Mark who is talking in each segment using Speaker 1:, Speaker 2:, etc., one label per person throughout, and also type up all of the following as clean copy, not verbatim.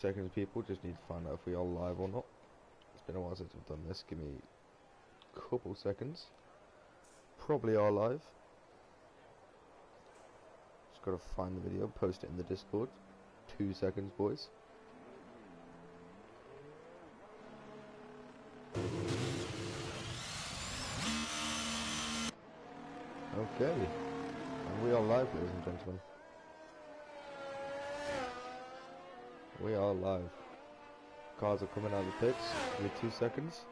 Speaker 1: Seconds, people. Just need to find out if we are live or not. It's been a while since we've done this. Give me a couple seconds. Probably are live. Just gotta find the video, post it in the Discord. 2 seconds, boys. Okay. And we are live, ladies and gentlemen. We are live. Cars are coming out of the pits. Give me 2 seconds.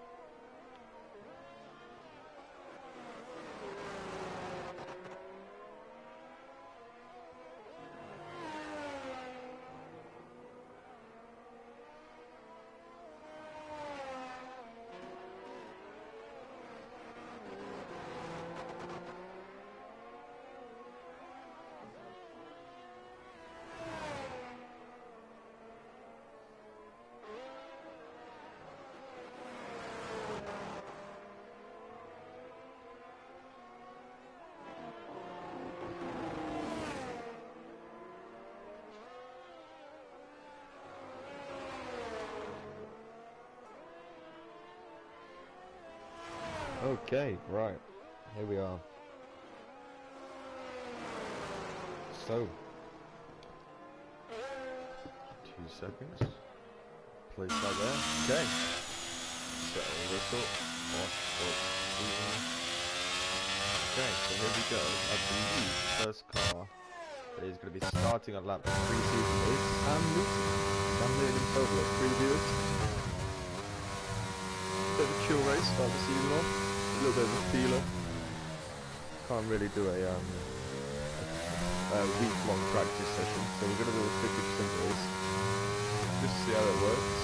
Speaker 1: Okay, right, here we are. So, 2 seconds. Place that there. Okay. Settle this up. Okay, so here we go. I believe the first car that is going to be starting on lap 3 season is Sam Newton. Sam Newton himself was previous. Bit of a chill race, start the season off. A little bit of a feeler. Can't really do a week-long practice session, so we're going to do a 50% race just to see how it works.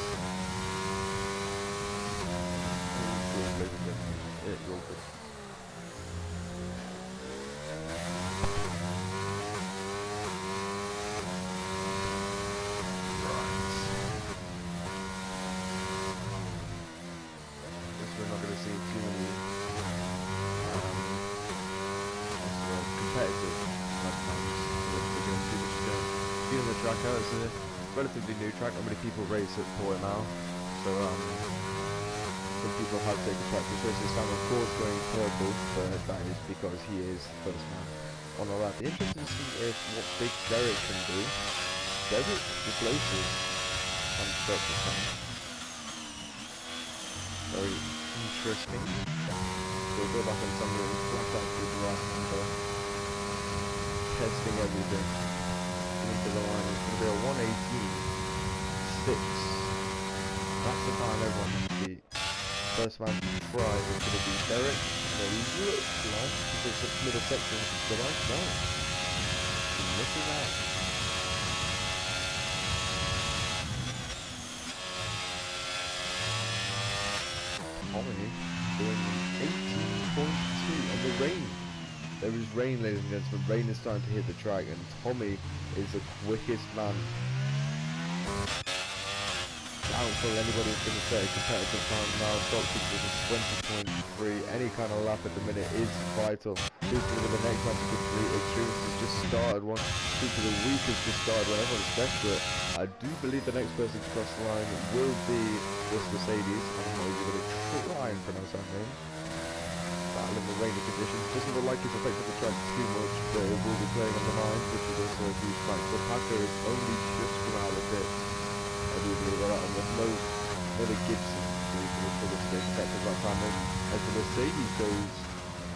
Speaker 1: Yeah, you're all good. We're not going to see too many competitive lap times. We're going to just feeling the track out. It's a relatively new track. Not many people race at Portimao, so some people have taken practice races. Sam, of course, going purple, but that is because he is the first man on a lap. Interesting to see if what Big Derek can do. Derek replaces constructor Sam. Very interesting. We'll go back on some of the flat out to the right hander. Testing everything. Into the line. It's going to be a 1:18.6. That's the time everyone has to beat. First man to try is going to be Derek. So he looks like because the middle section is the right. No. He's missing out. Tommy doing 18.2 and the rain. There is rain, ladies and gentlemen. Rain is starting to hit the track and Tommy is the quickest man. Doubtful anybody's going to set a competitive time now. Stock is 20.3. Any kind of lap at the minute is vital. Who's going to be the next man to complete? Experience has just started. One peak of the week has just started when everyone's desperate. I do believe the next person to cross the line will be this Mercedes. I'm not even going to try and pronounce that name. Battling the rainy conditions. Doesn't look like it's affecting the track too much, but it will be playing on the line, which is also a huge factor. Packer is only just come out of the pits. I do believe that, and there's no other Gibson for this game effective that time. As the Mercedes goes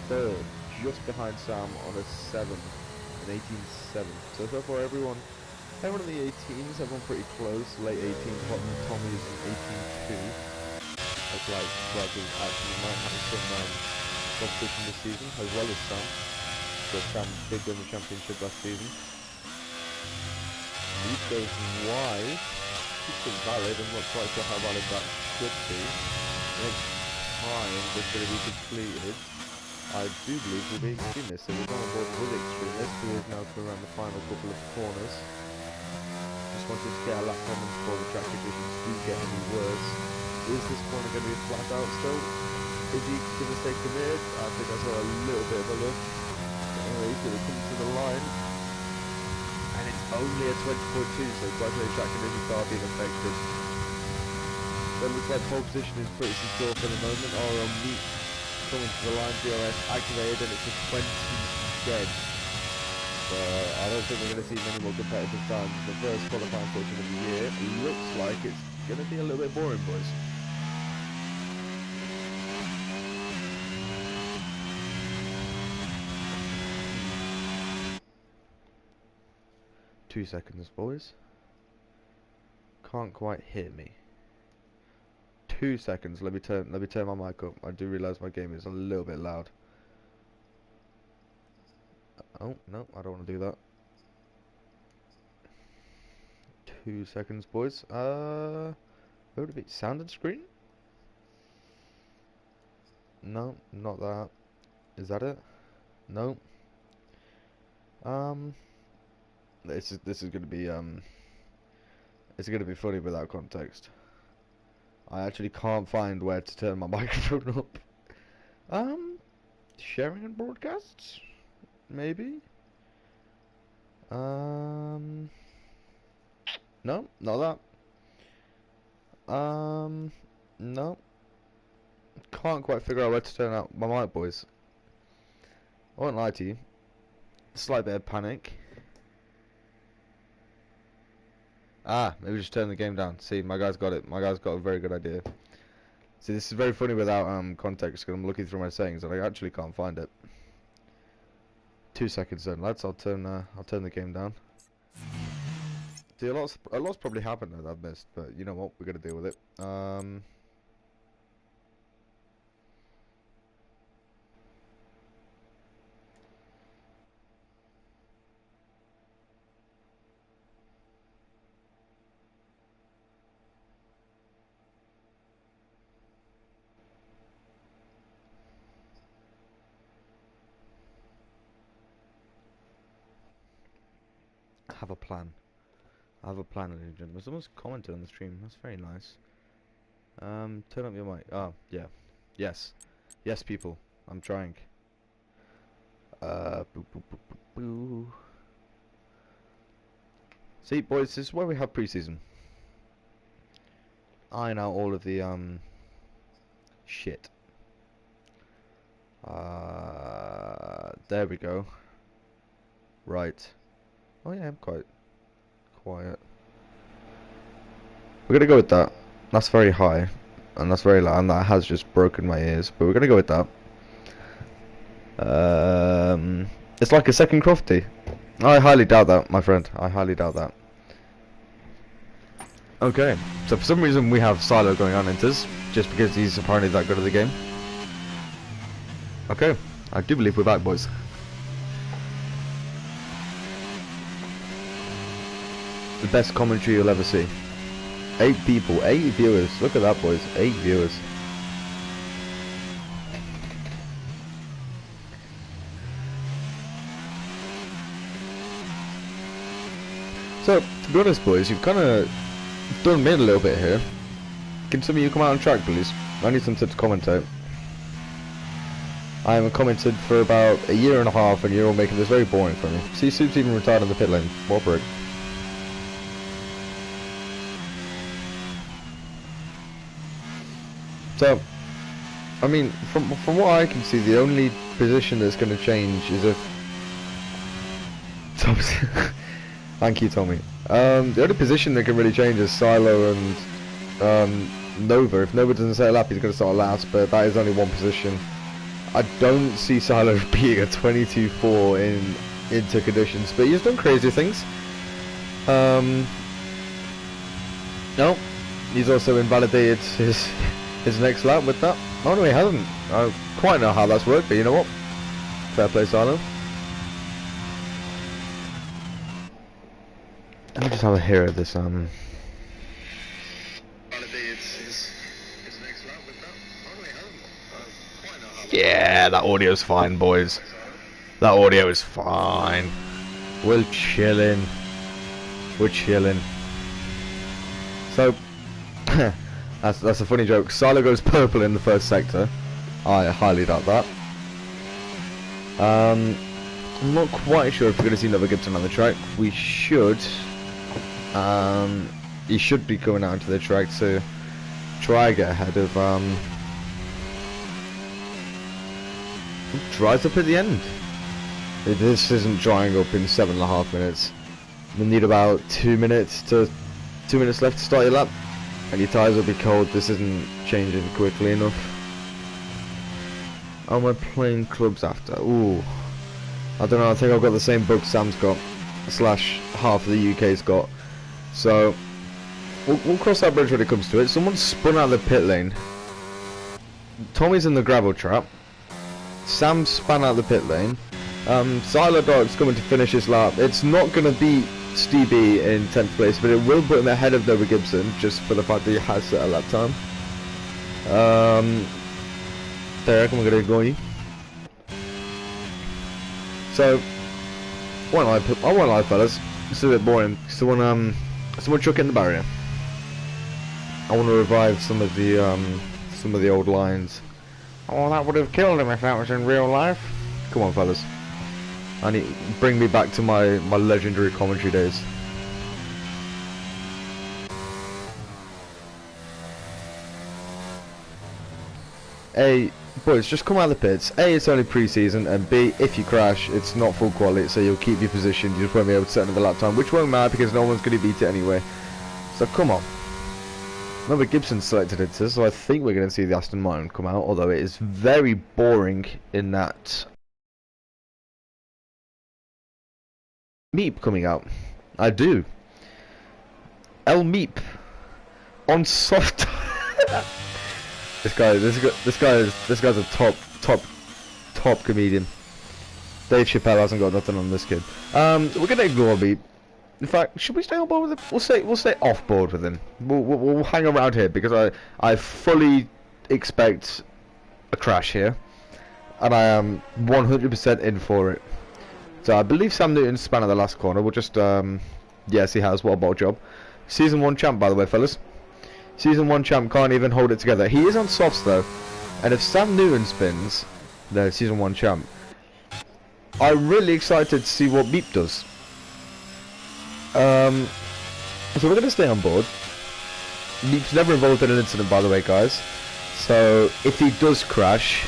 Speaker 1: third, just behind Sam on a 7, an 18.7. So far everyone in the 18s, everyone pretty close. Late 18s, bottom Tommy's 18.2. Looks like drivers actually might have some competition this season, as well as Sam. So Sam did win the championship last season. Lead goes wide. It's still valid. I'm not quite sure how valid that should be. Next time that's going to be completed, I do believe will be Extremist. So we'll go on board with Extremist, who is now to around the final couple of corners. Just wanted to get a lap time before the track conditions do get any worse. Is this corner going to be flat out still? Is he going to stay committed? I think I saw a little bit of a look. Anyway, he's going to come to the line. And it's only a 20.2, so gradually track conditions are being affected. So it looks like pole position is pretty secure for the moment. RL meet coming to the line, DRS activated, and it's a 20 dead. So I don't think we're going to see many more competitive times. The first qualifying portion of the year looks like it's going to be a little bit boring, boys. 2 seconds, boys. Can't quite hear me. 2 seconds. Let me turn my mic up. I do realise my game is a little bit loud. Oh no, I don't want to do that. 2 seconds, boys. What would it be? Sound and screen? No, not that. Is that it? No. This is gonna be it's gonna be funny without context. I actually can't find where to turn my microphone up. Sharing and broadcasts? Maybe? No, not that. No. Can't quite figure out where to turn out my mic, boys. I won't lie to you. Slight bit of panic. Maybe just turn the game down. See, my guy's got it. My guy's got a very good idea. See, this is very funny without context, because I'm looking through my settings and I actually can't find it. 2 seconds then, lads. I'll turn the game down. See, a lot's probably happened that I've missed, but you know what? We're gonna deal with it. I have a plan. I have a plan, ladies and gentlemen. Someone's commented on the stream. That's very nice. Turn up your mic. Oh, yeah. Yes. Yes, people. I'm trying. Boo, boo, boo, boo, boo. See, boys, this is where we have preseason. Iron out all of the, shit. There we go. Right. Oh yeah, I'm quite quiet. We're gonna go with that. That's very high, and that's very loud, and that has just broken my ears. But we're gonna go with that. It's like a second Crofty. I highly doubt that, my friend. I highly doubt that. Okay, so for some reason we have Silo going on enters, just because he's apparently that good at the game. Okay, I do believe we're back, boys. The best commentary you'll ever see. 8 people, 8 viewers. Look at that, boys. 8 viewers. So, to be honest, boys, you've kind of done me a little bit here. Can some of you come out on track, please? I need something to commentate. I haven't commented for about a year and a half, and you're all making this very boring for me. See, Soup's even retired on the pit lane. What a prick. So, I mean, from what I can see, the only position that's going to change is if Tom's thank you, Tommy. The only position that can really change is Silo and Nova. If Nova doesn't settle up, he's going to start last, but that is only one position. I don't see Silo being a 22-4 in inter conditions, but he's done crazy things. No, he's also invalidated his next lap with that. Oh no, he hasn't. I don't quite know how that's worked, but you know what? Fair play, Silo. Let me just have a hear of this. Yeah, that audio's fine, boys. That audio is fine. We're chilling. We're chilling. So, that's a funny joke. Silo goes purple in the first sector. I highly doubt that. I'm not quite sure if we're going to see another Gibson on the track. We should. He should be coming out into the track to try get ahead of dries up at the end. This isn't drying up in 7.5 minutes. We need about 2 minutes left to start your lap, and your tyres will be cold. This isn't changing quickly enough. Am I playing clubs after? Ooh, I don't know. I think I've got the same bug Sam's got, slash half of the UK's got. So we'll cross that bridge when it comes to it. Someone spun out of the pit lane. Tommy's in the gravel trap. Sam spun out of the pit lane. Siler Dog's coming to finish his lap. It's not going to beat Stevie in 10th place, but it will put him ahead of Nova Gibson, just for the fact that he has set a lap time. Derek, I'm going to go you. So, I won't lie, fellas. It's a bit boring. Someone chuck it in the barrier. I want to revive some of the old lines. Oh, that would have killed him if that was in real life. Come on, fellas. Bring me back to my legendary commentary days. A, boys, just come out of the pits. A, it's only pre-season, and B, if you crash, it's not full quality, so you'll keep your position. You just won't be able to set another lap time, which won't matter because no one's going to beat it anyway. So come on. Remember, Gibson selected it, so I think we're going to see the Aston Martin come out, although it is very boring in that Meep coming out. I do. El Meep on soft. This guy's a top comedian. Dave Chappelle hasn't got nothing on this kid. We're gonna ignore Meep. In fact, should we stay on board with him? We'll stay off board with him. We'll hang around here because I fully expect a crash here, and I am 100% in for it. So I believe Sam Newton span at the last corner. We'll just yes, he has. What a ball job. Season 1 champ, by the way, fellas. Season 1 champ can't even hold it together. He is on softs though, and if Sam Newton spins, the Season 1 champ, I'm really excited to see what Meep does. So we're going to stay on board. Meep's never involved in an incident, by the way, guys. So if he does crash,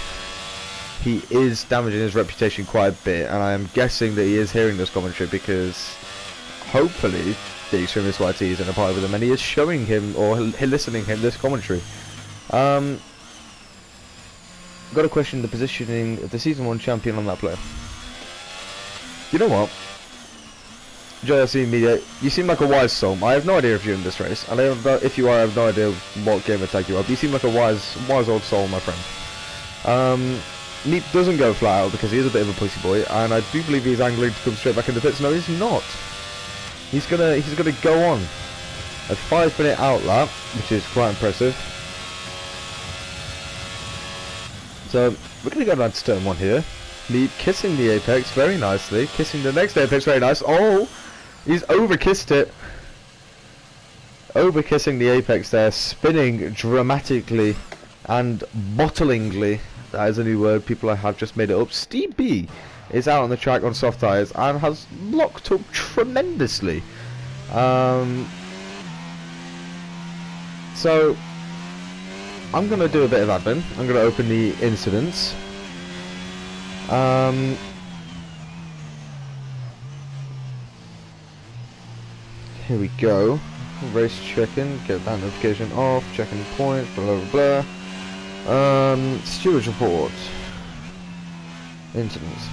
Speaker 1: he is damaging his reputation quite a bit, and I am guessing that he is hearing this commentary because hopefully the Extremist YT is in a party with him and he is showing him or listening him this commentary. Got to question the positioning of the Season 1 champion on that player. You know what? JLC Media, you seem like a wise soul. I have no idea if you're in this race, and if you are, I have no idea what game attack you are. But you seem like a wise old soul, my friend. Meep doesn't go flat out because he is a bit of a pussy boy, and I do believe he's angling to come straight back in the pits. No, he's not. He's gonna go on a 5-minute out lap, which is quite impressive. So we're gonna go down to turn 1 here. Meep kissing the apex very nicely, kissing the next apex very nice. Oh, he's over-kissed it. Over-kissing the apex there, spinning dramatically and bottlingly. That is a new word, people have just made it up. Steve B is out on the track on soft tyres and has locked up tremendously. So I'm going to do a bit of admin. I'm going to open the incidents. Here we go. Race check-in, get that notification off, checking points, blah blah blah. Stewards report. Incidents.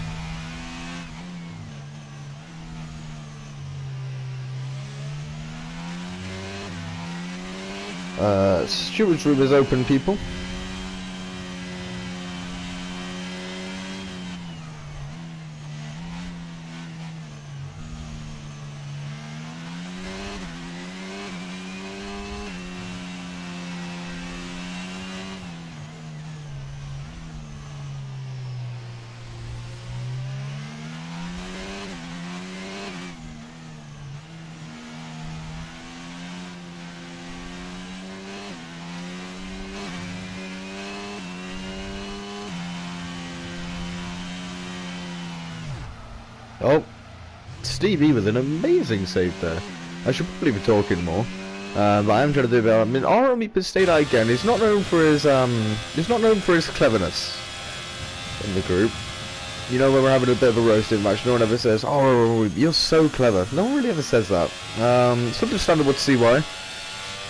Speaker 1: Stewards room is open, people. Oh, Stevie with an amazing save there. I should probably be talking more, but I am trying to do better. I mean, Army stayed out again. He's not known for his cleverness in the group. You know, when we're having a bit of a roasting match, no one ever says, "Oh, you're so clever." No one really ever says that. It's understandable to see why.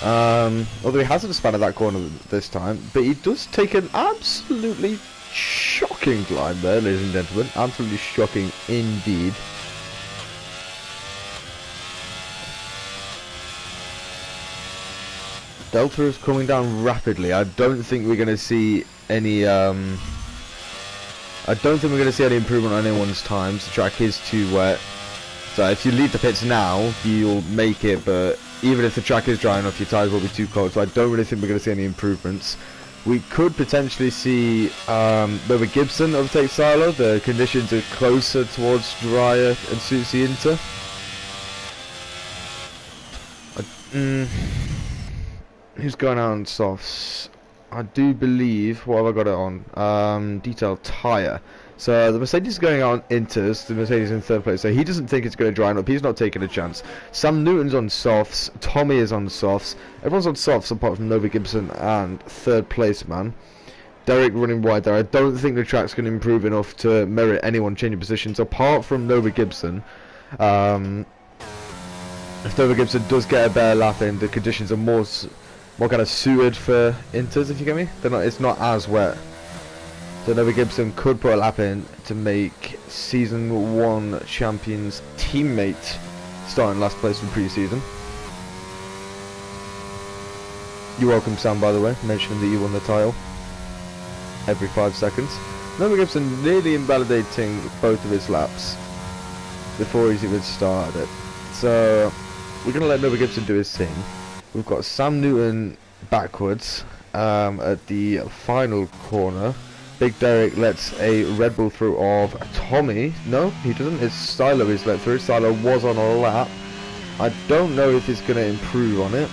Speaker 1: Although he hasn't spanned that corner this time, but he does take an absolutely shocking climb there, ladies and gentlemen. Absolutely shocking indeed. Delta is coming down rapidly. I don't think we're going to see any improvement on anyone's times. The track is too wet. So if you leave the pits now, you'll make it, but even if the track is dry enough, your tyres will be too cold. So I don't really think we're going to see any improvements. We could potentially see Nova Gibson overtake Silo. The conditions are closer towards drier and suits the Inter. Who's going out on softs? I do believe. What have I got it on? Detailed tyre. So the Mercedes is going out on Inters. The Mercedes in third place. So he doesn't think it's going to dry up. He's not taking a chance. Sam Newton's on softs. Tommy is on softs. Everyone's on softs apart from Nova Gibson and third place man. Derek running wide there. I don't think the track's going to improve enough to merit anyone changing positions apart from Nova Gibson. If Nova Gibson does get a better lap in, the conditions are more kind of suited for Inters, if you get me. It's not as wet. So Nova Gibson could put a lap in to make Season 1 champions teammate starting last place in pre-season. You're welcome, Sam, by the way, mentioning that you won the title every 5 seconds. Nova Gibson nearly invalidating both of his laps before he's even started it. So we're going to let Nova Gibson do his thing. We've got Sam Newton backwards at the final corner. Big Derek lets a Red Bull through of Tommy. No, he doesn't. It's Stylo he's let through. Stylo was on a lap. I don't know if he's going to improve on it.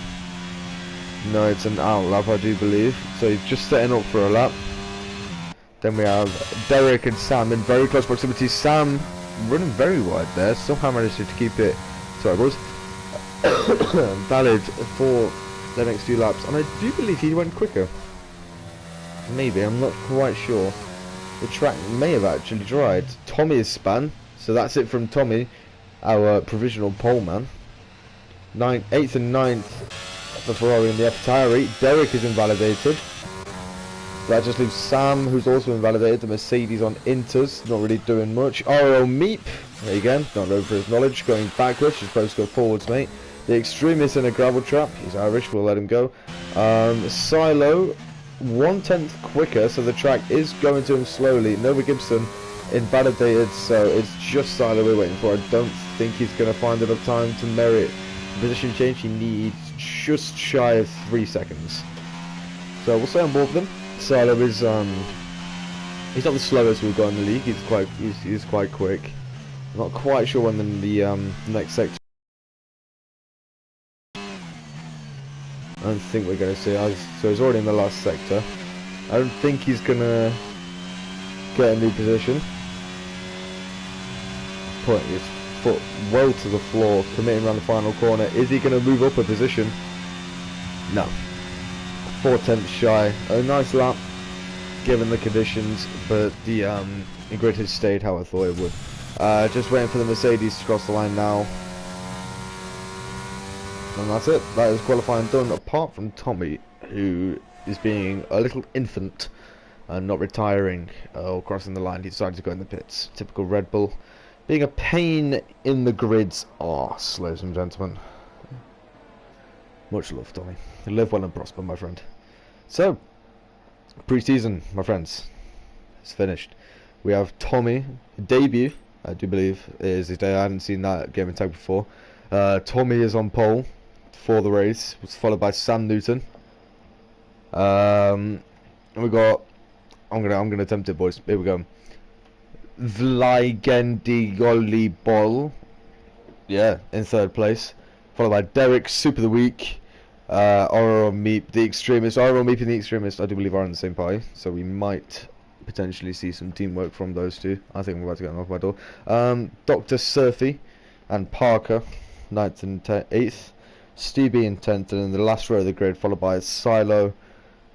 Speaker 1: No, it's an out lap, I do believe. So he's just setting up for a lap. Then we have Derek and Sam in very close proximity. Sam running very wide there. Somehow managed to keep it. Sorry, boys. Valid for the next few laps. And I do believe he went quicker. Maybe, I'm not quite sure. The track may have actually dried. Tommy is span, so that's it from Tommy, our provisional pole man. 8th and 9th for Ferrari in the AlphaTauri. Derek is invalidated. That just leaves Sam, who's also invalidated. The Mercedes on Inters, not really doing much. RO Meep, there again, not known for his knowledge, going backwards. You're supposed to go forwards, mate. The Extremist in a gravel trap. He's Irish, we'll let him go. Silo, 1/10 quicker, so the track is going to him slowly. Nova Gibson invalidated, so it's just Silo we're waiting for. I don't think he's going to find enough time to merit the position change. He needs just shy of 3 seconds. So we'll stay on board with him. Silo is he's not the slowest we've got in the league. He's quite quick. I'm not quite sure when the next sector. I don't think we're going to see. So he's already in the last sector. I don't think he's going to get a new position. Putting his foot well to the floor, committing around the final corner. Is he going to move up a position? No. 4/10 shy. A nice lap, given the conditions, but the grid has stayed how I thought it would. Just waiting for the Mercedes to cross the line now. And that's it. That is qualifying done, apart from Tommy, who is being a little infant and not retiring or crossing the line. He decided to go in the pits. Typical Red Bull. Being a pain in the grid's arse, ladies and gentlemen. Much love, Tommy. Live well and prosper, my friend. So, pre-season, my friends, is finished. We have Tommy, debut, I do believe, is his day. I hadn't seen that game and tag before. Tommy is on pole for the race, was followed by Sam Newton. And we got, I'm gonna attempt it, boys. Here we go. Vlagendigolibol, yeah, in third place, followed by Derek, Super of the Week, Oro Meep, the Extremist. Oro Meep and the Extremist, I do believe, are in the same party, so we might potentially see some teamwork from those two. I think we're about to get them off my door. Dr. Surfy and Parker, 9th and 8th. Stevie in 10th, and in the last row of the grid, followed by Silo,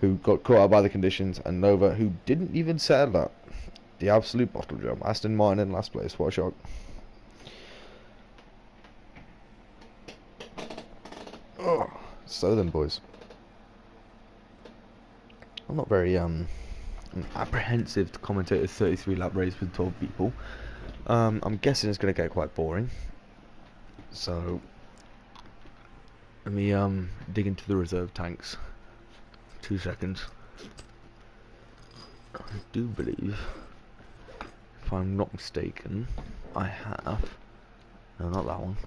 Speaker 1: who got caught out by the conditions, and Nova, who didn't even settle that. The absolute bottle jump. Aston Martin in last place. What a shock. Oh, so then, boys. I'm not very apprehensive to commentate a 33 lap race with 12 people. I'm guessing it's going to get quite boring. So let me dig into the reserve tanks. 2 seconds. I do believe, if I'm not mistaken, I have. No, not that one.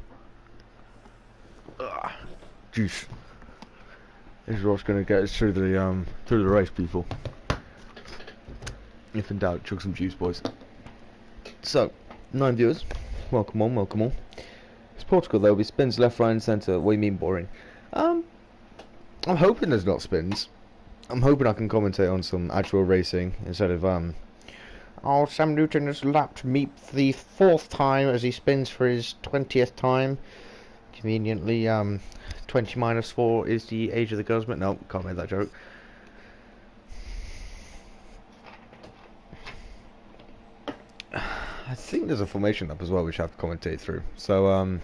Speaker 1: Juice. This is what's going to get us through the race, people. If in doubt, chug some juice, boys. So, 9 viewers. Welcome on, welcome on. It's Portugal, there'll be spins left, right, and centre. What do you mean boring? I'm hoping there's not spins. I'm hoping I can commentate on some actual racing instead of oh, Sam Newton has lapped Meep for the 4th time as he spins for his 20th time. Conveniently, 20 minus 4 is the age of the girls, but no, can't make that joke. I think there's a formation up as well which I have to commentate through. So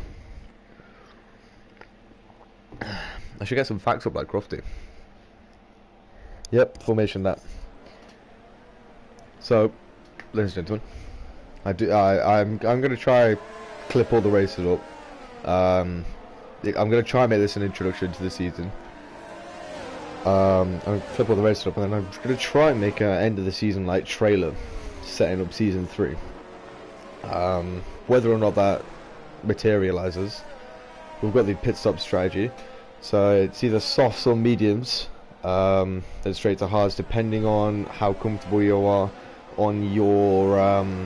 Speaker 1: I should get some facts up like Crofty. Yep, formation that. So, ladies and gentlemen, I'm gonna try clip all the races up. I'm gonna try and make this an introduction to the season. I'm gonna clip all the races up, and then I'm gonna try and make an end of the season like trailer, setting up season 3. Whether or not that materializes, we've got the pit stop strategy. So it's either softs or mediums, then straight to hards, depending on how comfortable you are on your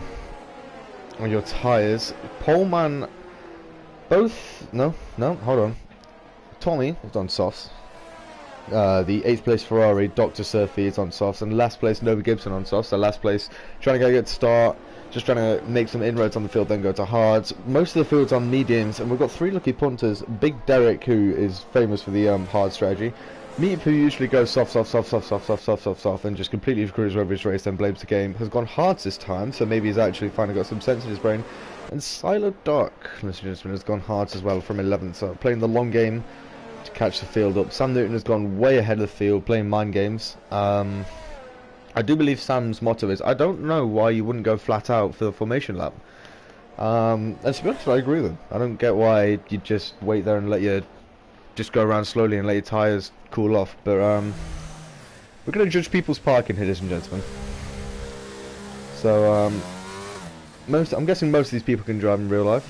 Speaker 1: tires. Poleman, both no, hold on. Tommy is on softs. The 8th place Ferrari, Dr. Surfy, is on softs, and last place Nova Gibson on softs. So last place trying to get a good start, just trying to make some inroads on the field, then go to hards. Most of the field's on mediums, and we've got 3 lucky punters. Big Derek, who is famous for the hard strategy. Meep, who usually goes soft, and just completely screws over his race, then blames the game, has gone hards this time, so maybe he's actually finally got some sense in his brain. And Silo Dark, listen to has gone hards as well from 11th, so playing the long game to catch the field up. Sam Newton has gone way ahead of the field, playing mind games. I do believe Sam's motto is, I don't know why you wouldn't go flat out for the formation lap. And to be honest, I agree with him. I don't get why you just wait there and let you just go around slowly and let your tyres cool off. But we're going to judge people's parking here, ladies and gentlemen. So I'm guessing most of these people can drive in real life.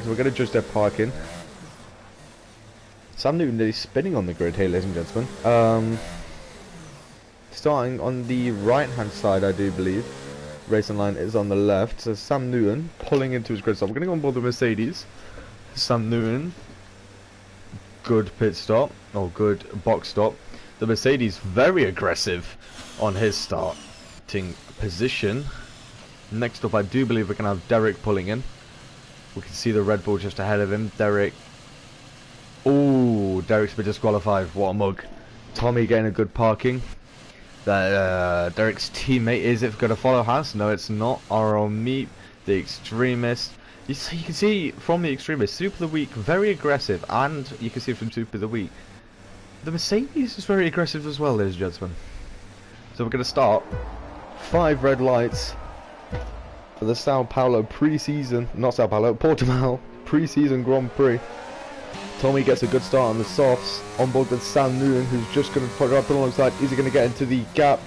Speaker 1: So we're going to judge their parking. Sam Newton is spinning on the grid here, ladies and gentlemen. Starting on the right hand side, I do believe. Racing line is on the left. So Sam Newton pulling into his grid stop. We're going to go on board the Mercedes. Sam Newton. Good pit stop. Or good box stop. The Mercedes very aggressive on his starting position. Next up, I do believe we can have Derek pulling in. We can see the Red Bull just ahead of him. Derek. Ooh, Derek's been disqualified. What a mug. Tommy getting a good parking. Derek's teammate, is it going to follow Haas? No, it's not. RL Meep, the extremist. You can see from the extremist, Super of the Week, very aggressive, and you can see from Super of the Week, the Mercedes is very aggressive as well, ladies and gentlemen. So we're going to start 5 red lights for the Sao Paulo pre-season, not Sao Paulo, Portimao pre-season Grand Prix. Tommy gets a good start on the softs, on board with Sam Newton, who's just going to put it up alongside. Is he going to get into the gap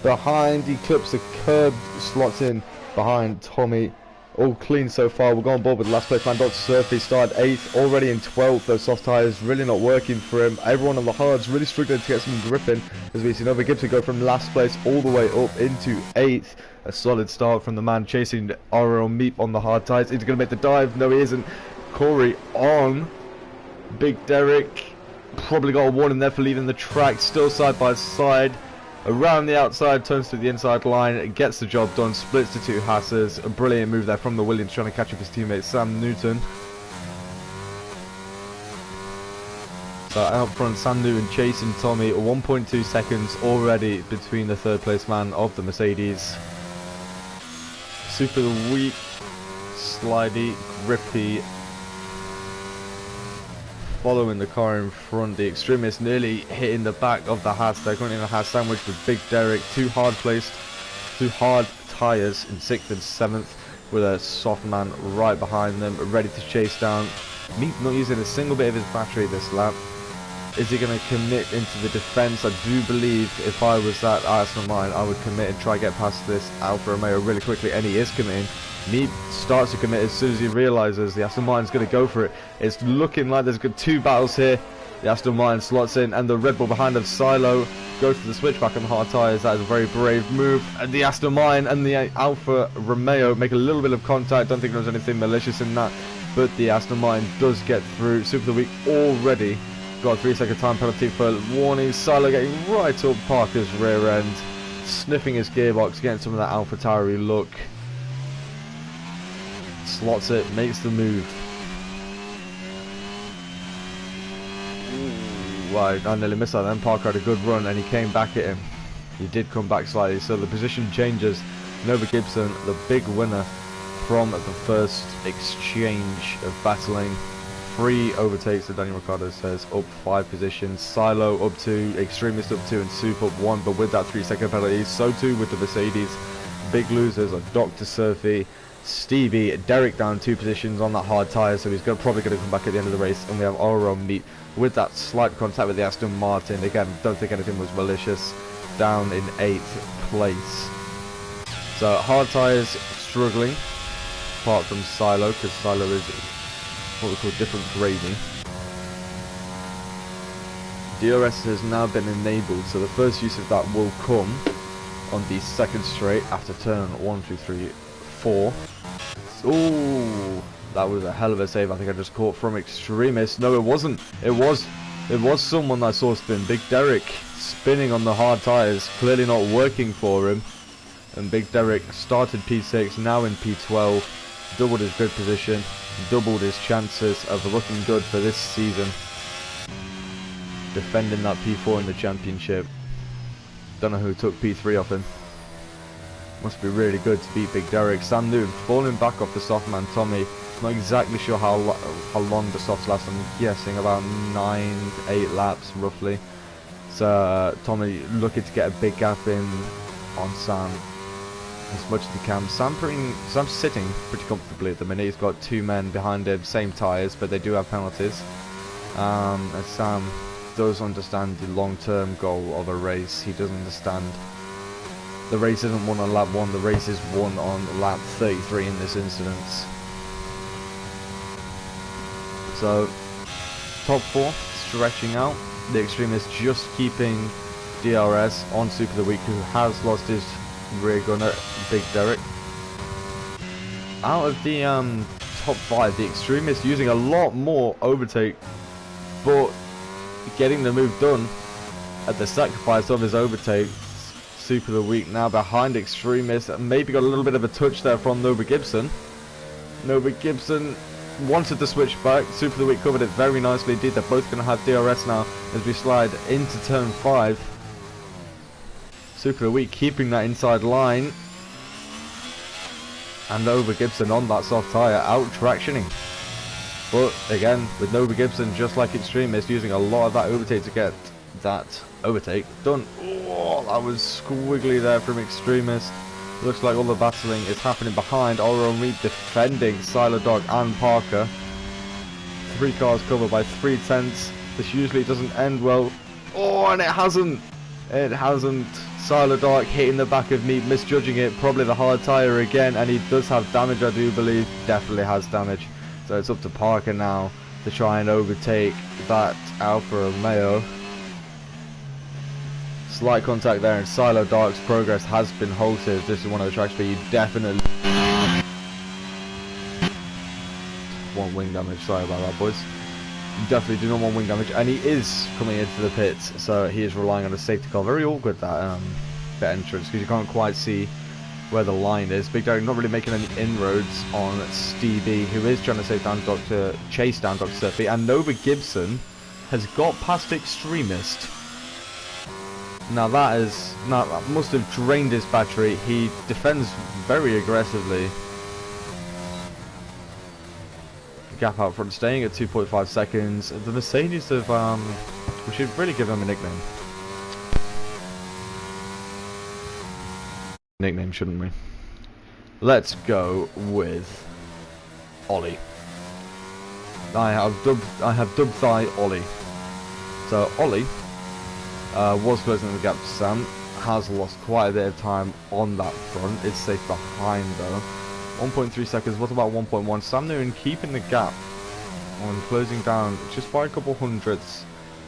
Speaker 1: behind? He clips the curb, slots in behind Tommy. All clean so far. We'll go on board with the last place man, Dr. Surfy, started 8th, already in 12th. Those soft tyres really not working for him. Everyone on the hards really struggling to get some grip in, as we see Nova Gibson go from last place all the way up into 8th. A solid start from the man chasing RL Meep on the hard tyres. Is he going to make the dive? No, he isn't. Corey on. Big Derek probably got a warning there for leaving the track. Still side by side. around the outside, turns to the inside line, gets the job done, splits the two Hasses. A brilliant move there from the Williams, trying to catch up his teammate Sam Newton. So out front, Sam Newton chasing Tommy, 1.2 seconds already between the third place man of the Mercedes. Super weak, slidey, grippy. Following the car in front, the Extremist nearly hitting the back of the Haas. They're currently in the Haas sandwich with Big Derek. Two hard tyres in 6th and 7th with a soft man right behind them, ready to chase down. Meat not using a single bit of his battery this lap. Is he going to commit into the defence? I do believe if I was that Aston Martin, I would commit and try to get past this Alfa Romeo really quickly, and he is committing. Mead starts to commit as soon as he realises the Aston Martin's going to go for it. It's looking like there's good two battles here. The Aston Martin slots in, and the Red Bull behind of Silo goes for the switchback on the hard tyres. That is a very brave move. And the Aston Martin and the Alfa Romeo make a little bit of contact. Don't think there was anything malicious in that, but the Aston Martin does get through. Super of the week already. Got a 3-second time penalty for warning. Silo getting right up Parker's rear end, sniffing his gearbox, getting some of that Alpha Tauri look. Slots it, makes the move. Ooh, I nearly missed that then. Parker had a good run and he came back at him. He did come back slightly, so the position changes. Nova Gibson, the big winner from the first exchange of battling. 3 overtakes that Daniel Ricciardo says, up 5 positions. Silo up 2, Extremist up 2, and Soup up 1. But with that 3-second penalty, so too with the Mercedes. Big losers are Dr. Surfy, Stevie, Derek down 2 positions on that hard tyre, so he's probably going to come back at the end of the race. And we have Oro Meat with that slight contact with the Aston Martin. Again, don't think anything was malicious. Down in 8th place. So hard tyres struggling, apart from Silo, because Silo is what we call different gravy. DRS has now been enabled, so the first use of that will come on the second straight after turn 1, 2, 3, 4. Ooh, that was a hell of a save. I think I just caught from Extremist. No, it wasn't. It was someone I saw spin. Big Derek spinning on the hard tyres, clearly not working for him. And Big Derek started P6, now in P12, doubled his grid position, doubled his chances of looking good for this season, defending that P4 in the championship. Don't know who took P3 off him. Must be really good to beat Big Derek. Sam Newton falling back off the soft man Tommy. Not exactly sure how long the softs last. I'm guessing about 9, 8 laps roughly. So Tommy looking to get a big gap in on Sam as much as he can. Sam's sitting pretty comfortably at the minute. He's got 2 men behind him, same tyres, but they do have penalties. And Sam does understand the long-term goal of a race. He does understand the race isn't won on lap 1, the race is won on lap 33 in this instance. So top 4 stretching out. The Extremist just keeping DRS on Super of the Week, who has lost his rear gunner, Big Derek. Out of the top 5, the Extremist using a lot more overtake, but getting the move done at the sacrifice of his overtake. Super of the Week now behind Extremist. Maybe got a little bit of a touch there from Nova Gibson. Nova Gibson wanted to switch back. Super of the Week covered it very nicely. Indeed, they're both going to have DRS now as we slide into turn 5. Super of the Week keeping that inside line. And Nova Gibson on that soft tyre, out tractioning. But again, with Nova Gibson, just like Extremist, using a lot of that overtake to get that overtake done. Oh, that was squiggly there from Extremist. Looks like all the battling is happening behind. Oro Meat defending Silo Dog and Parker. 3 cars covered by 3 tenths. This usually doesn't end well. Oh, and it hasn't. It hasn't. Silo Dog hitting the back of Meat, misjudging it. Probably the hard tyre again, and he does have damage, I do believe. Definitely has damage. So it's up to Parker now to try and overtake that Alfa Romeo. Slight contact there, and Silo Dark's progress has been halted. This is one of the tracks where you definitely want wing damage. Sorry about that, boys. definitely do not want wing damage, and he is coming into the pits, so he is relying on a safety car. Very awkward that entrance, because you can't quite see where the line is. Big Derek not really making any inroads on Stevie, who is trying to chase down Dr. Surfy, and Nova Gibson has got past Extremist. Now that must have drained his battery. He defends very aggressively. Gap out front, staying at 2.5 seconds. The Mercedes have, we should really give him a nickname. Nickname, shouldn't we? Let's go with Ollie. I have dubbed thy Ollie. So Ollie was closing the gap to Sam. Has lost quite a bit of time on that front. It's safe behind though. 1.3 seconds. What about 1.1? Sam Newton keeping the gap on closing down just by a couple hundredths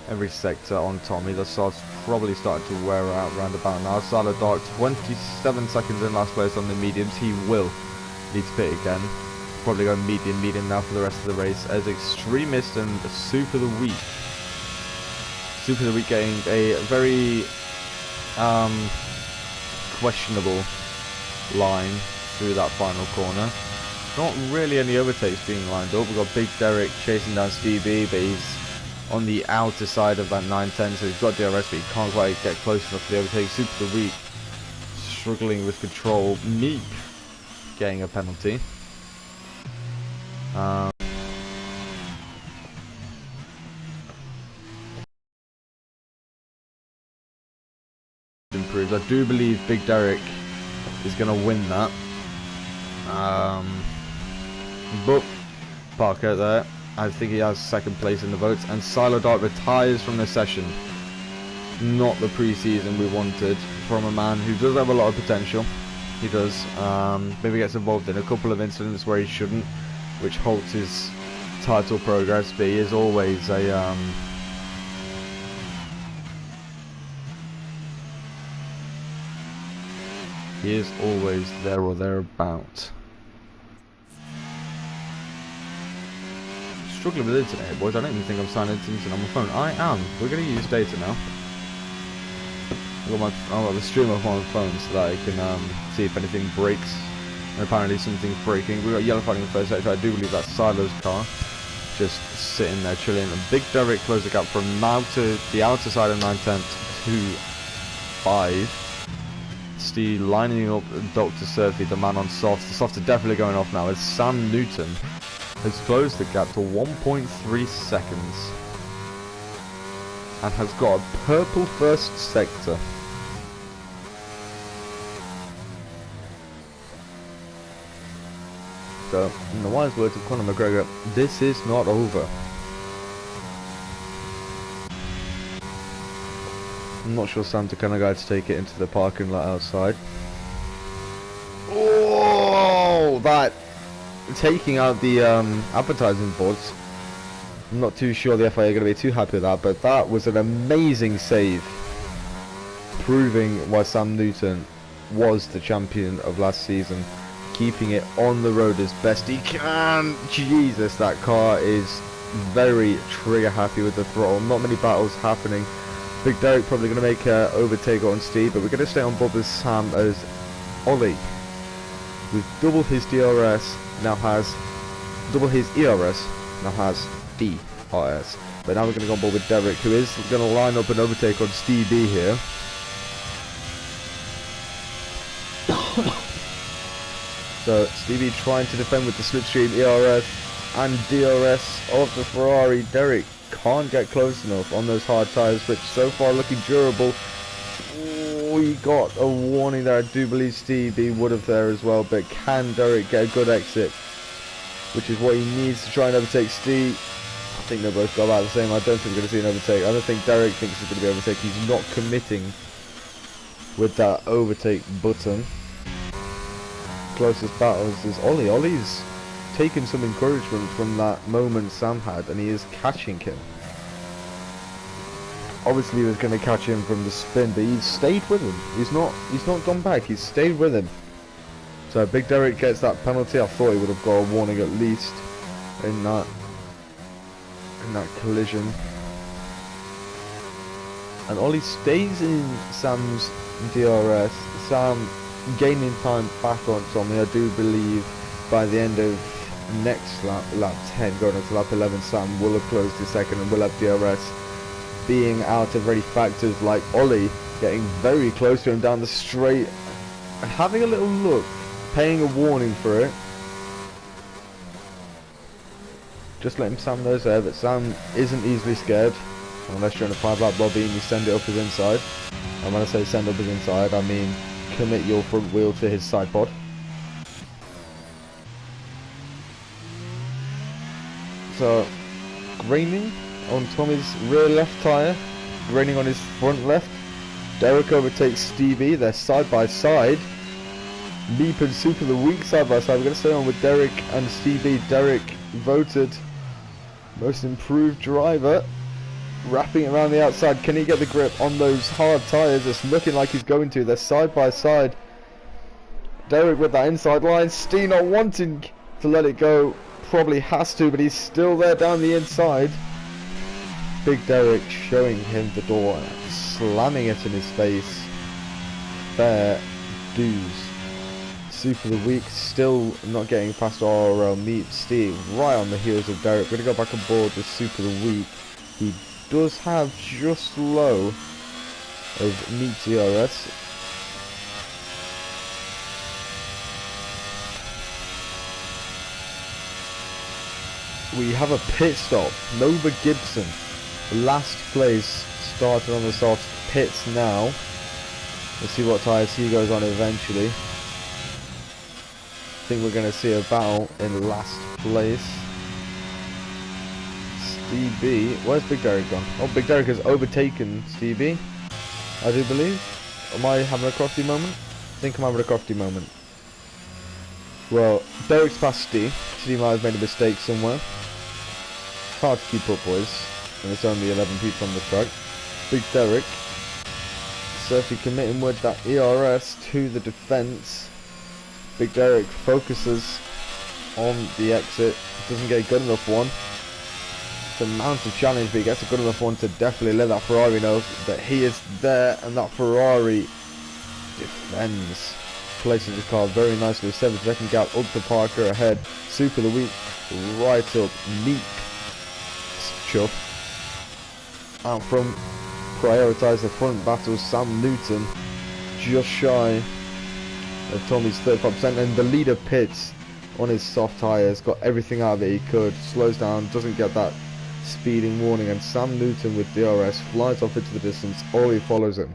Speaker 1: every sector on Tommy. The start's probably started to wear out round about now. Silo Dark 27 seconds in last place on the mediums. He will need to pit again. Probably go medium now for the rest of the race, as Extremist and Super the Week getting a very questionable line through that final corner. Not really any overtakes being lined up. We've got Big Derek chasing down Stevie, but he's on the outer side of that 910, so he's got DRS, but he can't quite get close enough for the overtake. Super the Week struggling with control. Meek getting a penalty. Improves. I do believe Big Derek is going to win that. But Parker there, I think he has second place in the votes, and Silo Dart retires from the session. Not the pre-season we wanted from a man who does have a lot of potential. He does. Maybe gets involved in a couple of incidents where he shouldn't, which halts his title progress, but he is always a he is always there or thereabout. Struggling with internet, boys. I don't even think I'm signed into internet on my phone. I am. We're going to use data now. I've got the stream up on my phone so that I can see if anything breaks. And apparently something's breaking. We've got yellow fighting in the first sector. I do believe that's Silo's car. Just sitting there chilling. And Big Derek closed the gap from now to the outer side of 910 to 5. Steve lining up Dr. Surfy, the man on softs. The softs are definitely going off now as Sam Newton has closed the gap to 1.3 seconds and has got a purple first sector. So, in the wise words of Conor McGregor, this is not over. I'm not sure Sam's the kind of guy to take it into the parking lot outside. Oh, that taking out the advertising boards. I'm not too sure the FIA are going to be too happy with that, but that was an amazing save, proving why Sam Newton was the champion of last season, keeping it on the road as best he can. Jesus, that car is very trigger happy with the throttle. Not many battles happening. Big Derek probably going to make an overtake on Steve, but we're going to stay on board with Sam as Ollie, with doubled his DRS, now has double his ERS, now has DRS. But now we're going to go on board with Derek, who is going to line up an overtake on Steve B here. So Stevie trying to defend with the slipstream ERS and DRS of the Ferrari. Derek can't get close enough on those hard tyres, which so far looking durable. We got a warning there. I do believe Stevie would have there as well, but can Derek get a good exit, which is what he needs to try and overtake Steve. I think they both got about the same. I don't think we're going to see an overtake. I don't think Derek thinks he's going to be overtake. He's not committing with that overtake button. Closest battles is Ollie. Ollie's taken some encouragement from that moment Sam had, and he is catching him. Obviously he was going to catch him from the spin, but he's stayed with him. He's not gone back. He's stayed with him. So Big Derek gets that penalty. I thought he would have got a warning at least in that. in that collision. And Ollie stays in Sam's DRS. Sam gaining time back on Tommy. I do believe by the end of next lap 10, going into lap 11, Sam will have closed his second and will have DRS. Being out of ready factors like Ollie, getting very close to him down the straight, having a little look, paying a warning for it. Just letting Sam know there that Sam isn't easily scared. Unless you're in a 5-lap lobby and you send it up his inside. And when I say send up his inside, I mean commit your front wheel to his side pod. So, graining on Tommy's rear left tyre, graining on his front left. Derek overtakes Stevie, they're side by side. Meep and Super the week side by side. We're going to stay on with Derek and Stevie. Derek voted most improved driver. Wrapping around the outside, can he get the grip on those hard tyres? It's looking like he's going to. They're side by side. Derek with that inside line. Steve not wanting to let it go. Probably has to, but he's still there down the inside. Big Derek showing him the door, slamming it in his face. Fair dues. Super the week, still not getting past RRL. Meet Steve right on the heels of Derek. Going to go back on board with Super the week. He does have just low of Meet DRS. We have a pit stop. Nova Gibson, last place, started on the soft, pits now. Let's see what tyres he goes on eventually. I think we're going to see a battle in last place. Steve B. Where's Big Derek gone? Oh, Big Derek has overtaken Steve B, I do believe. Am I having a crofty moment? I think I'm having a crofty moment. Well, Derek's past Steve. Steve might have made a mistake somewhere. Hard to keep up, boys. And it's only 11 people on the track. Big Derek. Surfy committing with that ERS to the defence. Big Derek focuses on the exit. Doesn't get a good enough one. It's a mountain challenge, but he gets a good enough one to definitely let that Ferrari know that he is there, and that Ferrari defends. Places his car very nicely. 7-second gap up to Parker ahead. Super the week right up. Neat. Chuff. Out from prioritise the front battle. Sam Newton just shy of Tommy's 35%, and the leader pits on his soft tyres. Got everything out of it he could. Slows down. Doesn't get that speeding warning, and Sam Newton with DRS flies off into the distance. Ollie follows him.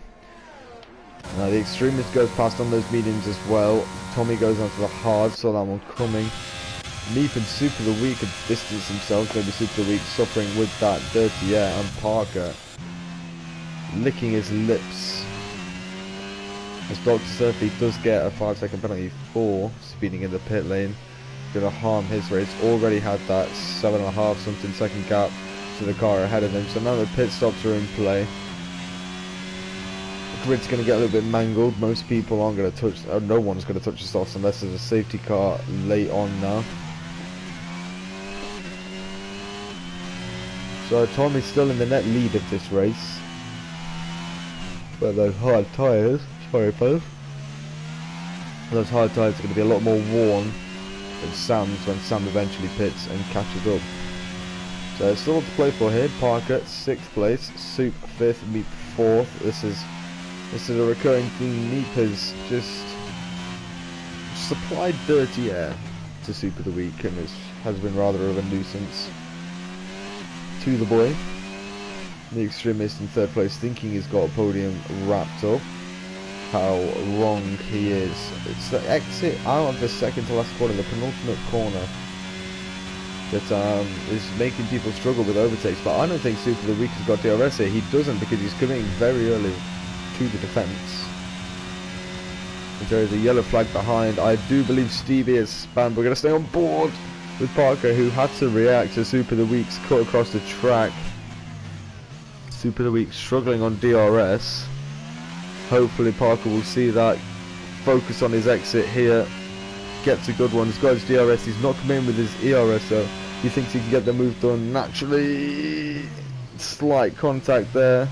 Speaker 1: Now the extremist goes past on those mediums as well. Tommy goes onto the hard, saw that one coming. Neep and Super the week have distanced themselves. Maybe Super the week suffering with that dirty air, and Parker licking his lips as Dr. Surfy does get a 5-second penalty for speeding in the pit lane. Going to harm his race. Already had that 7.5 something second gap to the car ahead of him, so now the pit stops are in play. The grid's going to get a little bit mangled. Most people aren't going to touch, no one's going to touch the softs unless there's a safety car late on now. So Tommy's still in the net lead of this race, but those hard tyres, sorry folks, those hard tyres are going to be a lot more worn than Sam's when Sam eventually pits and catches up. So it's still to play for here. Parker 6th place, Soup 5th, Meep 4th. This is a recurring theme. Meep has just supplied dirty air to Super the week, and has been rather of a nuisance to the boy. The extremist in 3rd place, thinking he's got a podium wrapped up. How wrong he is. It's the exit out of the second to last corner, the penultimate corner, that is making people struggle with overtakes. But I don't think Super the week has got DRS here. He doesn't, because he's coming very early to the defence. There is a yellow flag behind. I do believe Stevie is spanned. We're going to stay on board with Parker, who had to react to Super the week's cut across the track. Super the week struggling on DRS. Hopefully Parker will see that, focus on his exit here, gets a good one. He's got his DRS, he's not coming in with his ERS though. He thinks he can get the move done naturally. Slight contact there.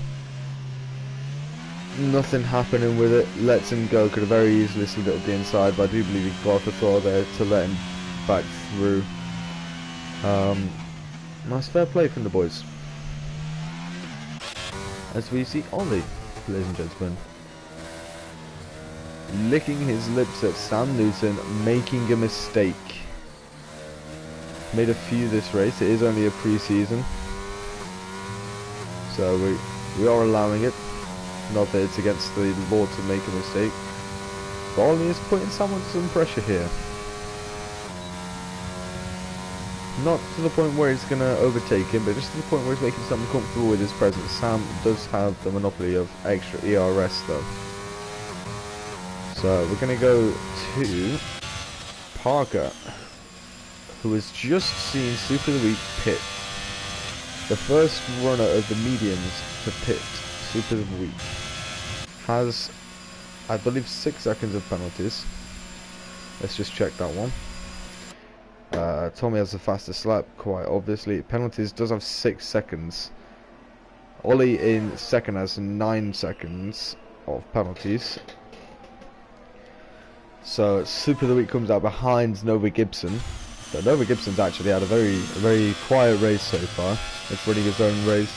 Speaker 1: Nothing happening with it. Lets him go. Could have very easily slid it up the inside, but I do believe he got the throw there to let him back through. Nice fair play from the boys. As we see Ollie, ladies and gentlemen, licking his lips at Sam Newton, making a mistake. Made a few this race. It is only a pre-season, so we are allowing it. Not that it's against the law to make a mistake, but Ollie is putting someone some pressure here. Not to the point where he's going to overtake him, but just to the point where he's making something comfortable with his presence. Sam does have the monopoly of extra ERS though. So we're going to go to Parker, who has just seen Super of the Week pit. The first runner of the mediums to pit Super of the Week has, I believe, 6 seconds of penalties. Let's just check that one. Tommy has the fastest lap, quite obviously. Penalties does have 6 seconds. Ollie in second has 9 seconds of penalties. So Super of the Week comes out behind Nova Gibson. So Nova Gibson's actually had a very quiet race so far. It's running his own race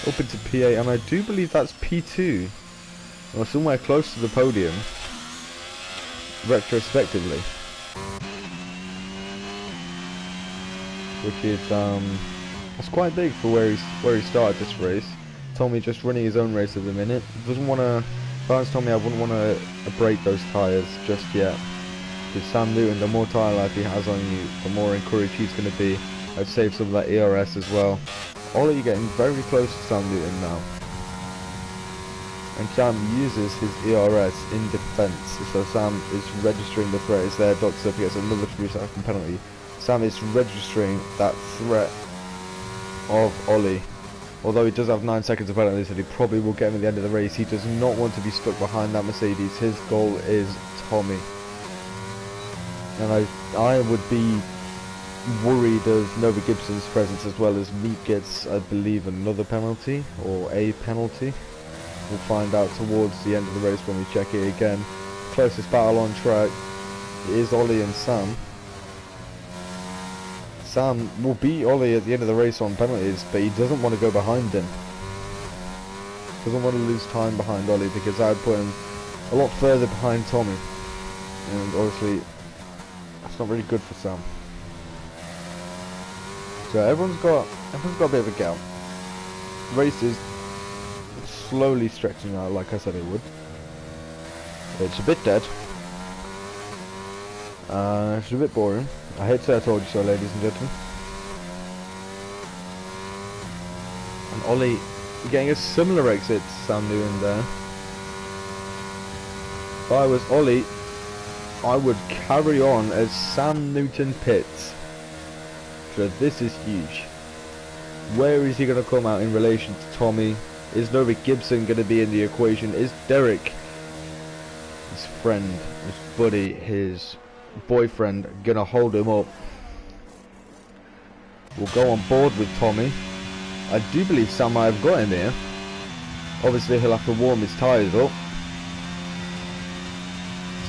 Speaker 1: up into P8, and I do believe that's P2, or somewhere close to the podium, retrospectively. Which is it's quite big for where he started this race. Tommy just running his own race at the minute. Doesn't want to. If I was Tommy, I wouldn't want to break those tyres just yet. Because Sam Newton, the more tyre life he has on you, the more encouraged he's going to be. I'd save some of that ERS as well. Ollie getting very close to Sam Newton now. And Sam uses his ERS in defence. So Sam is registering the threat. It's there, docks up, he gets another 3-second penalty. Sam is registering that threat of Ollie. Although he does have 9 seconds of penalties and he probably will get him at the end of the race. He does not want to be stuck behind that Mercedes. His goal is Tommy. And I would be worried of Nova Gibson's presence as well, as Meek gets, I believe, another penalty, or a penalty. We'll find out towards the end of the race when we check it again. Closest battle on track is Ollie and Sam. Sam will beat Ollie at the end of the race on penalties, but he doesn't want to go behind him. Doesn't want to lose time behind Ollie, because I'd put him a lot further behind Tommy. And obviously, that's not really good for Sam. So everyone's got a bit of a gap. The race is slowly stretching out, like I said it would. It's a bit dead. It's a bit boring. I hate to say I told you so, ladies and gentlemen. And Ollie getting a similar exit to Sam Newton there. If I was Ollie, I would carry on as Sam Newton pits. So this is huge. Where is he going to come out in relation to Tommy? Is Nova Gibson going to be in the equation? Is Derek, his friend, his buddy, his boyfriend, going to hold him up? We'll go on board with Tommy. I do believe Sam might have got him here. Obviously he'll have to warm his tyres up.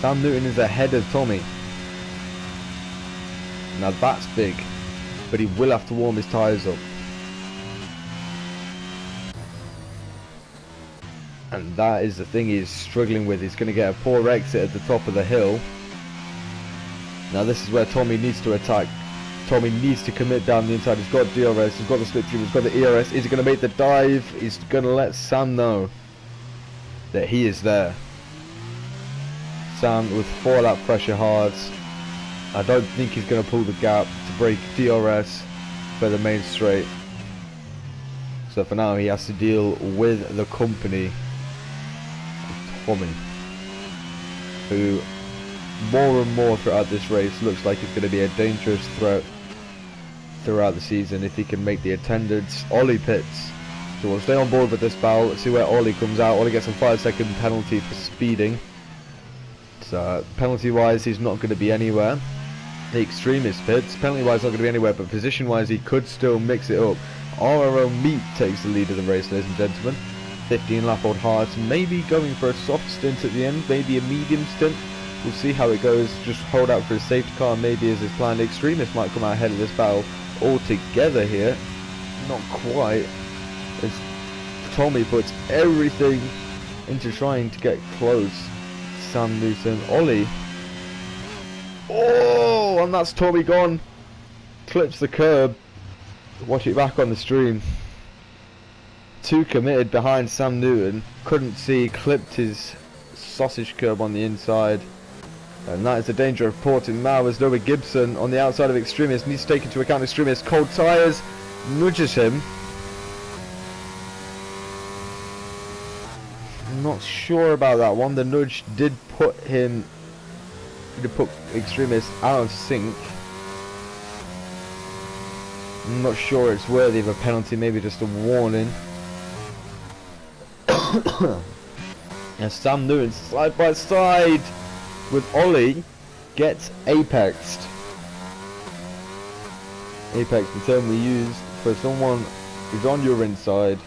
Speaker 1: Sam Newton is ahead of Tommy. Now that's big. But he will have to warm his tyres up. And that is the thing he's struggling with. He's going to get a poor exit at the top of the hill. Now this is where Tommy needs to attack. Tommy needs to commit down the inside. He's got DRS, he's got the slipstream, he's got the ERS. Is he going to make the dive? He's going to let Sam know that he is there. Sam with 4 lap pressure hards. I don't think he's going to pull the gap to break DRS for the main straight. So for now he has to deal with the company of Tommy, who more and more throughout this race looks like it's going to be a dangerous threat throughout the season if he can make the attendance. Ollie pits. So we'll stay on board with this battle. Let's see where Ollie comes out. Ollie gets a 5-second penalty for speeding. So penalty wise he's not going to be anywhere. the extremist pits. Penalty wise not going to be anywhere, but position wise he could still mix it up. RRO Meat takes the lead of the race, ladies and gentlemen. 15 lap old Hearts, maybe going for a soft stint at the end, maybe a medium stint. We'll see how it goes. Just hold out for a safety car, maybe as is planned. Extremist might come out ahead of this battle altogether here. Not quite, as Tommy puts everything into trying to get close. Sam Newton, Ollie. Oh, and that's Tommy gone. Clips the curb. Watch it back on the stream. Too committed behind Sam Newton. Couldn't see, clipped his sausage curb on the inside. And that is the danger of Portimao as Noah Gibson on the outside of Extremist needs to take into account Extremist. Cold tyres, nudges him. I'm not sure about that one. The nudge did put him, did put Extremist out of sync. I'm not sure it's worthy of a penalty, maybe just a warning. And Sam Newton side by side with Ollie gets apexed. Apex, the term we use for someone who's on your inside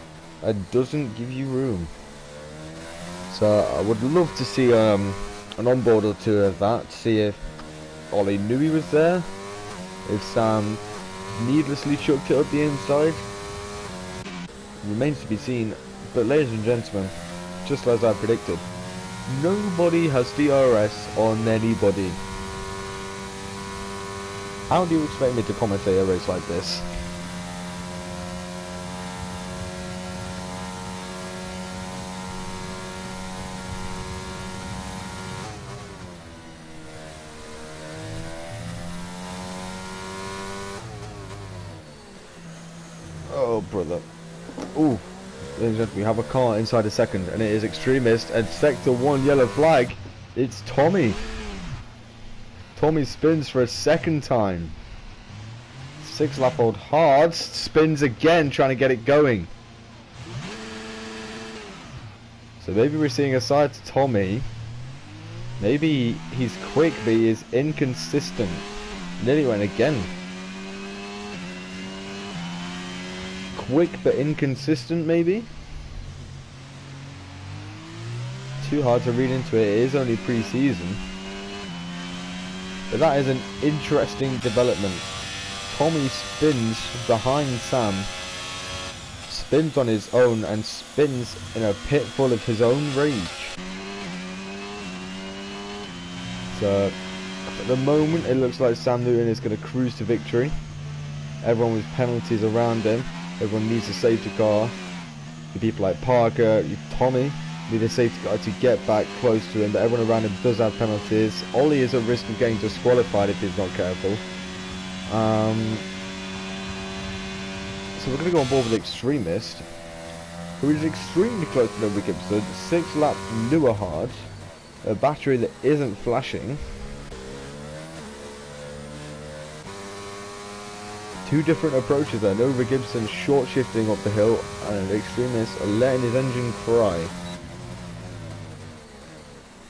Speaker 1: and doesn't give you room. So I would love to see an onboard or two of that, to see if Ollie knew he was there, if Sam needlessly chucked it up the inside. Remains to be seen, but ladies and gentlemen, just as I predicted, nobody has DRS on anybody. How do you expect me to commentate a race like this? Oh brother. Ooh. We have a car inside a second, and it is Extremist and sector 1 yellow flag. It's Tommy. Tommy spins for a second time. 6 lap old hard spins again, trying to get it going. So maybe we're seeing a side to Tommy. Maybe he's quick, but he is inconsistent. Nearly went again. Quick but inconsistent, maybe? Too hard to read into it. It is only pre-season. But that is an interesting development. Tommy spins behind Sam, spins on his own, and spins in a pit full of his own rage. So at the moment it looks like Sam Newton is going to cruise to victory. Everyone with penalties around him. Everyone needs a safety car. The people like Parker, Tommy need a safety car to get back close to him, but everyone around him does have penalties. Ollie is at risk of getting disqualified if he's not careful. So we're going to go on board with Extremist, who is extremely close to Noah Gibson. 6 lap newer hard, a battery that isn't flashing. Two different approaches there. Noah Gibson short shifting up the hill, and Extremist letting his engine cry.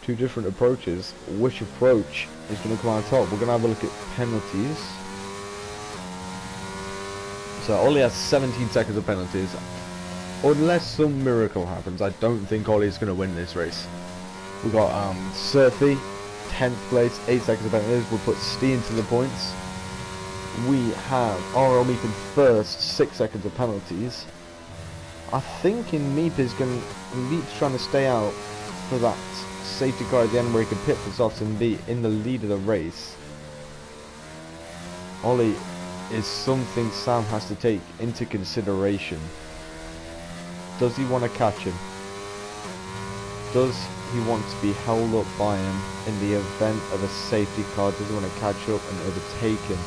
Speaker 1: Two different approaches. Which approach is going to come on top? We're going to have a look at penalties. So Ollie has 17 seconds of penalties. Unless some miracle happens, I don't think Ollie's going to win this race. We've got Surfy, 10th place, 8 seconds of penalties. We'll put Stee into the points. We have RL Meep in first, 6 seconds of penalties. I think in Meep is going to, Meep's trying to stay out for that safety car at the end where he can pit for softs and be in the lead of the race. Ollie is something Sam has to take into consideration. Does he want to catch him? Does he want to be held up by him in the event of a safety car? Does he want to catch up and overtake him?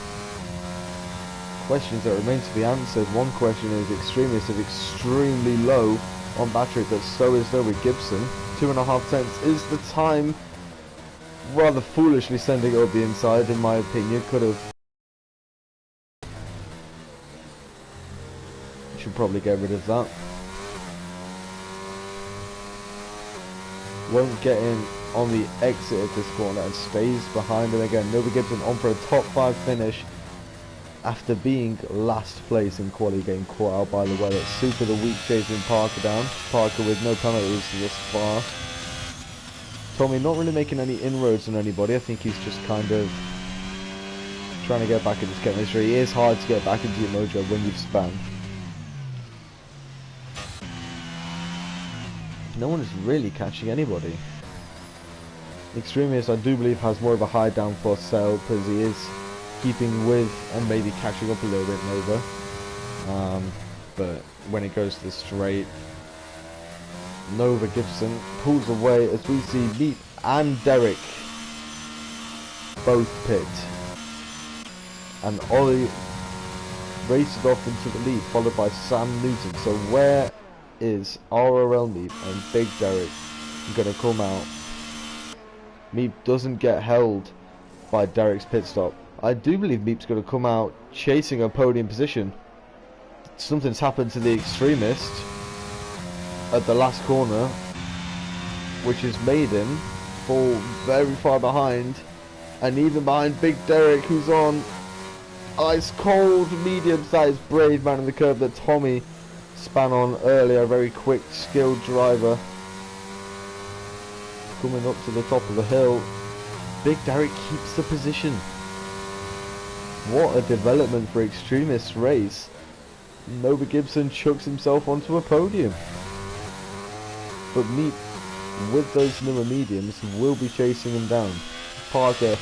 Speaker 1: Questions that remain to be answered. One question is Extremist is extremely low on battery, but so is Noah Gibson. 2.5 tenths is the time. Rather foolishly sending it up the inside, in my opinion. Could have. Should probably get rid of that. Won't get in on the exit of this corner and stays behind him again. Nova Gibson on for a top 5 finish after being last place in quali, getting caught out by the weather. Super the week chasing Parker down. Parker with no penalties thus far. Tommy not really making any inroads on anybody. I think he's just kind of trying to get back into his chemistry. It is hard to get back into your mojo when you've spun. No one is really catching anybody. Extremist, I do believe, has more of a high downforce setup because he is keeping with and maybe catching up a little bit Nova. But when it goes to the straight, Nova Gibson pulls away as we see Meat and Derek both pit. And Ollie races off into the lead, followed by Sam Newton. So where is RRL Meat and Big Derek going to come out? Meep doesn't get held by Derek's pit stop. I do believe Meep's going to come out chasing a podium position. Something's happened to the Extremist at the last corner, which has made him fall very far behind, and even behind Big Derek, who's on ice cold medium sized brave man in the curve that Tommy span on earlier. A very quick skilled driver coming up to the top of the hill. Big Derek keeps the position. What a development for Extremist race. Nova Gibson chucks himself onto a podium. But Meat, with those newer mediums, will be chasing him down. Parker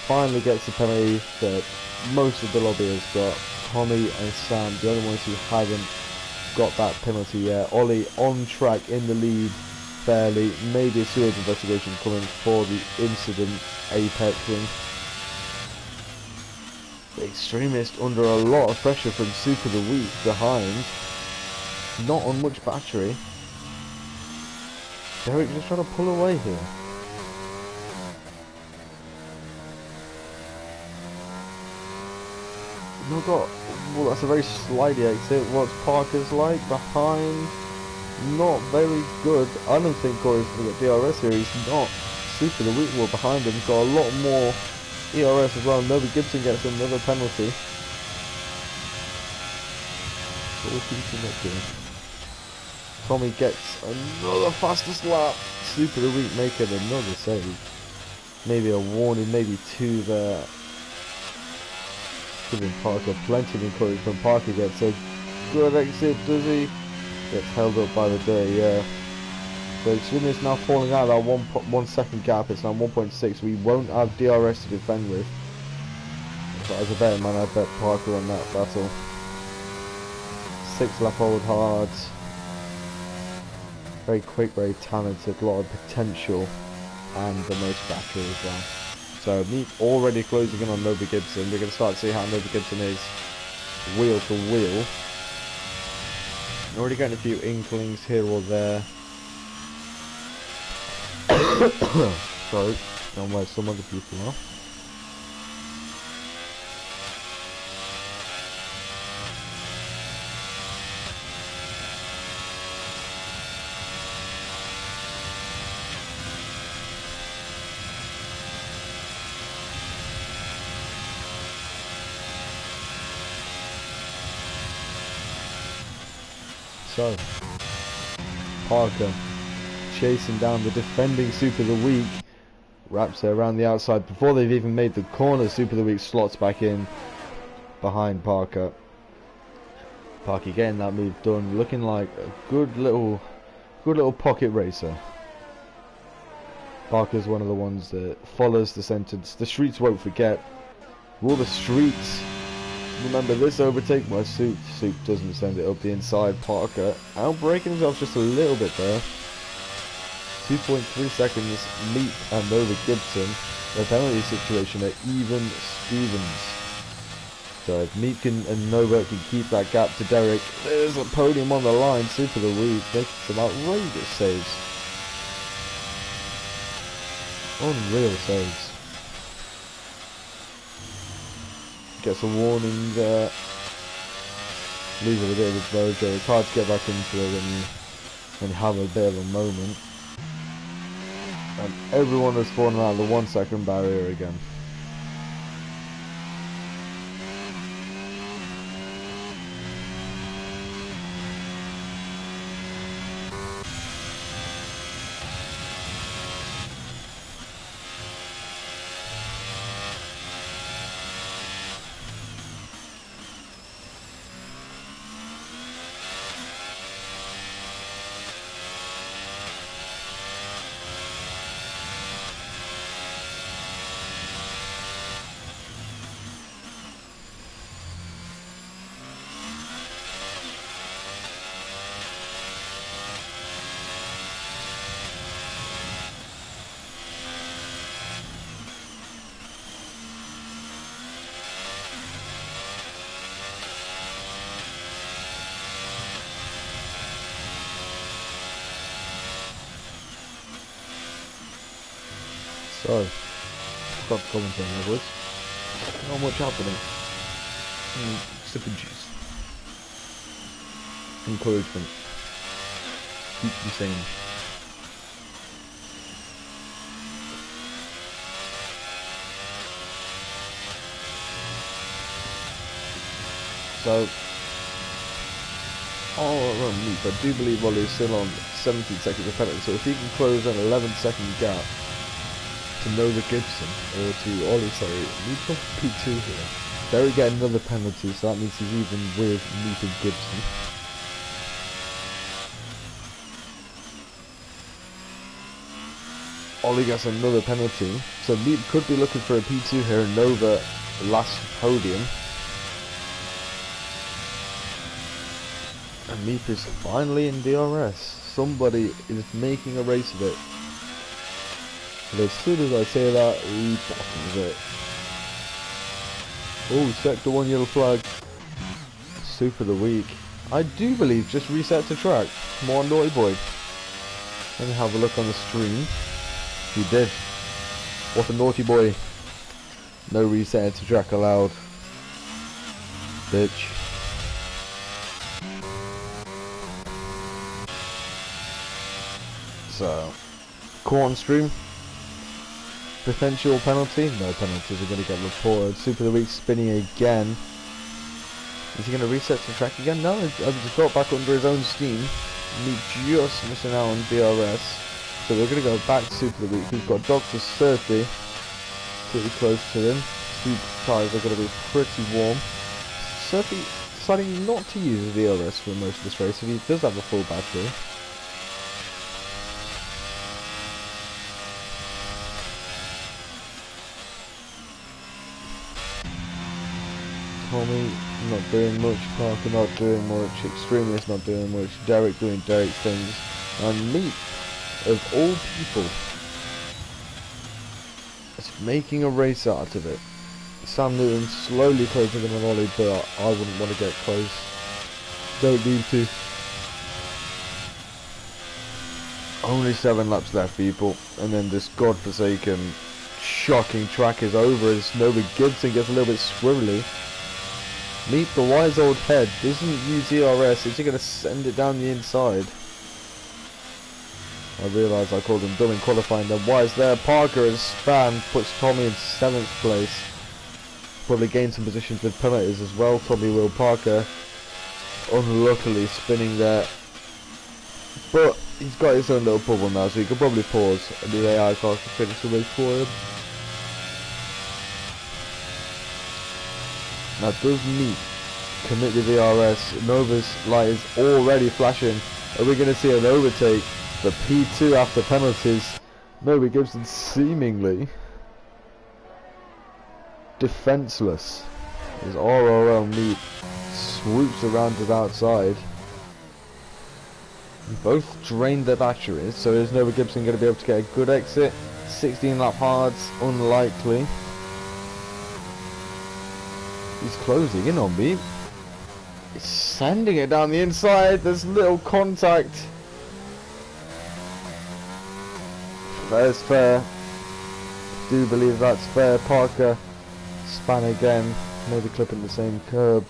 Speaker 1: finally gets the penalty that most of the lobby has got. Tommy and Sam, the only ones who haven't got that penalty yet. Ollie on track in the lead fairly. Maybe a sewage investigation coming for the incident apexing. The Extremist under a lot of pressure from Super the Week behind. Not on much battery. Derek just trying to pull away here. No got, well, that's a very slidey exit. What's Parker's like behind? Not very good. I don't think Corey's going to get DRS here. He's not. Super the Weak Wall behind him. Got a lot more ERS as well. Nova Gibson gets another penalty. All keeping up here. Tommy gets another fastest lap. Super the Weak making another save. Maybe a warning, maybe two there. Giving Parker plenty of encouragement. Parker gets a good exit, does he? Gets held up by the day, yeah. So Extremist now falling out of that 1 second gap. It's now 1.6. We won't have DRS to defend with. But as a betting man, I bet Parker on that battle. 6 lap hold hard. Very quick, very talented, a lot of potential, and the most battery as well. So Meat already closing in on Nova Gibson. We're going to start to see how Nova Gibson is wheel to wheel. Already getting a few inklings here or there. Sorry, don't where some other people are. So, Parker chasing down the defending Super of the Week. Wraps it around the outside before they've even made the corner. Super of the Week slots back in behind Parker. Parker getting that move done, looking like a good little pocket racer. Parker's one of the ones that follows the sentence. The streets won't forget. Will the streets remember this overtake? My Soup doesn't send it up the inside. Parker outbraking himself just a little bit there. 2.3 seconds. Meat and Nova Gibson. The penalty situation at even Stevens. So if Meat and Nova can keep that gap to Derek, there's a podium on the line. Super the Week making some outrageous saves. Unreal saves. Gets a warning there. Losing a bit of his mojo. It's hard to get back into it when you have a bit of a moment. And everyone has fallen out of the 1 second barrier again. So, got the commentary there, boys. Not much happening. Sipping juice. Encouragement. Keep you sane. So, I do believe Ollie is still on 17 seconds of penalty, so if he can close an 11-second gap to Nova Gibson, or to Ollie, sorry, Meep off P2 here. There we get another penalty, so that means he's even with Meep and Gibson. Ollie gets another penalty, so Meep could be looking for a P2 here, and Nova last podium. And Meep is finally in DRS. Somebody is making a race of it. And as soon as I say that, he bottoms it. Oh, sector 1 yellow flag. Super of the week. I do believe just reset to track. Come on, naughty boy. Let me have a look on the stream. He did. What a naughty boy. No reset to track allowed. Bitch. So, corn stream. Potential penalty? No penalties are going to get reported. Super of the week spinning again. Is he going to reset to track again? No, he's got back under his own steam. He just missing out on DRS. So we're going to go back to Super of the week. We've got Dr. Surfy pretty close to him. Super tyres are going to be pretty warm. Surfy deciding not to use the DRS for most of this race, and he does have a full battery. Tommy not doing much, Parker not doing much, Extremist not doing much, Derek doing Derek things, and Meep, of all people, is making a race out of it. Sam Newton slowly closing him on Ollie, but I wouldn't want to get close. Don't need to. Only 7 laps left, people, and then this godforsaken, shocking track is over as Nova Gibson gets a little bit squirrely. Meep, the wise old head, doesn't use ERS, is he going to send it down the inside? I realise I called him dumb in qualifying, then wise there. Parker has spanned, puts Tommy in 7th place. Probably gained some positions with penalties as well. Tommy Will Parker, unluckily spinning there. But he's got his own little bubble now, so he could probably pause and the AI car can finish the race for him. Now does Meep commit the DRS? Nova's light is already flashing. Are we going to see an overtake? The P2 after penalties. Nova Gibson seemingly defenseless as RRL Meep swoops around to the outside. Both drained their batteries, so is Nova Gibson going to be able to get a good exit? 16 lap hards, unlikely. He's closing in on me. He's sending it down the inside. There's little contact. That is fair. Do believe that's fair. Parker span again. Maybe clipping the same curb.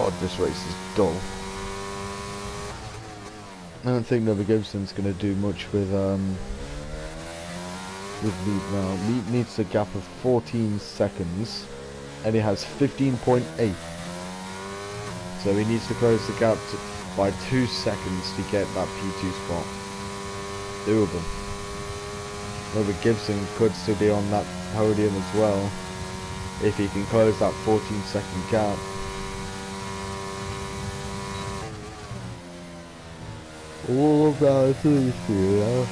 Speaker 1: God, this race is dull. I don't think Nova Gibson's going to do much with Meat now. Meat needs a gap of 14 seconds, and he has 15.8. So he needs to close the gap by 2 seconds to get that P2 spot. Doable. Nova Gibson could still be on that podium as well, if he can close that 14-second gap. All about the fear.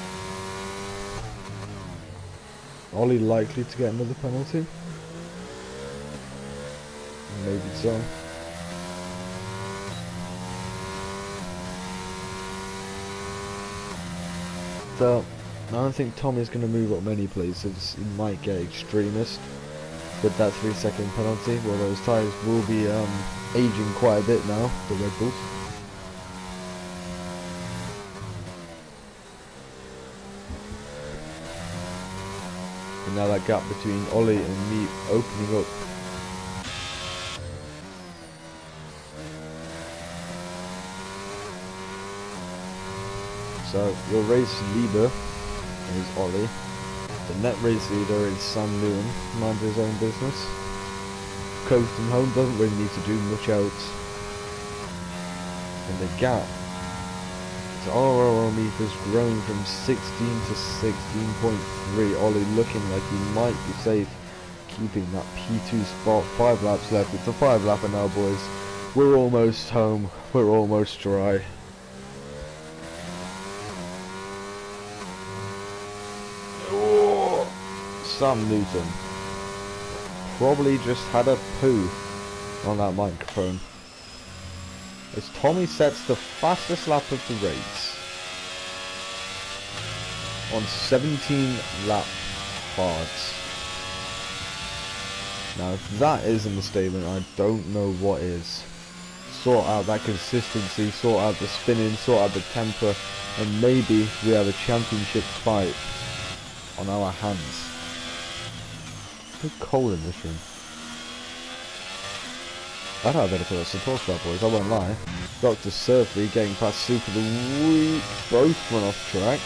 Speaker 1: Ollie likely to get another penalty? Maybe so. So, I don't think Tommy's going to move up many places. He might get extremist with that 3-second penalty. Well, those tyres will be aging quite a bit now, the Red Bulls. And now that gap between Ollie and me opening up. So your race leader is Ollie. The net race leader is Sam Newton, minds his own business. Coasting home, doesn't really need to do much else. And the gap to RRR meters grown from 16 to 16.3. Ollie looking like he might be safe, keeping that P2 spot. 5 laps left. It's a 5-lapper now, boys. We're almost home. We're almost dry. Oh, Sam Newton probably just had a poo on that microphone. As Tommy sets the fastest lap of the race on 17 lap hards. Now if that isn't a statement, I don't know what is. Sort out that consistency, sort out the spinning, sort out the temper, and maybe we have a championship fight on our hands. It's so cold in this room. I don't have anything else to talk about, boys, I won't lie. Dr. Surfy getting past Super the Week. Both went off track.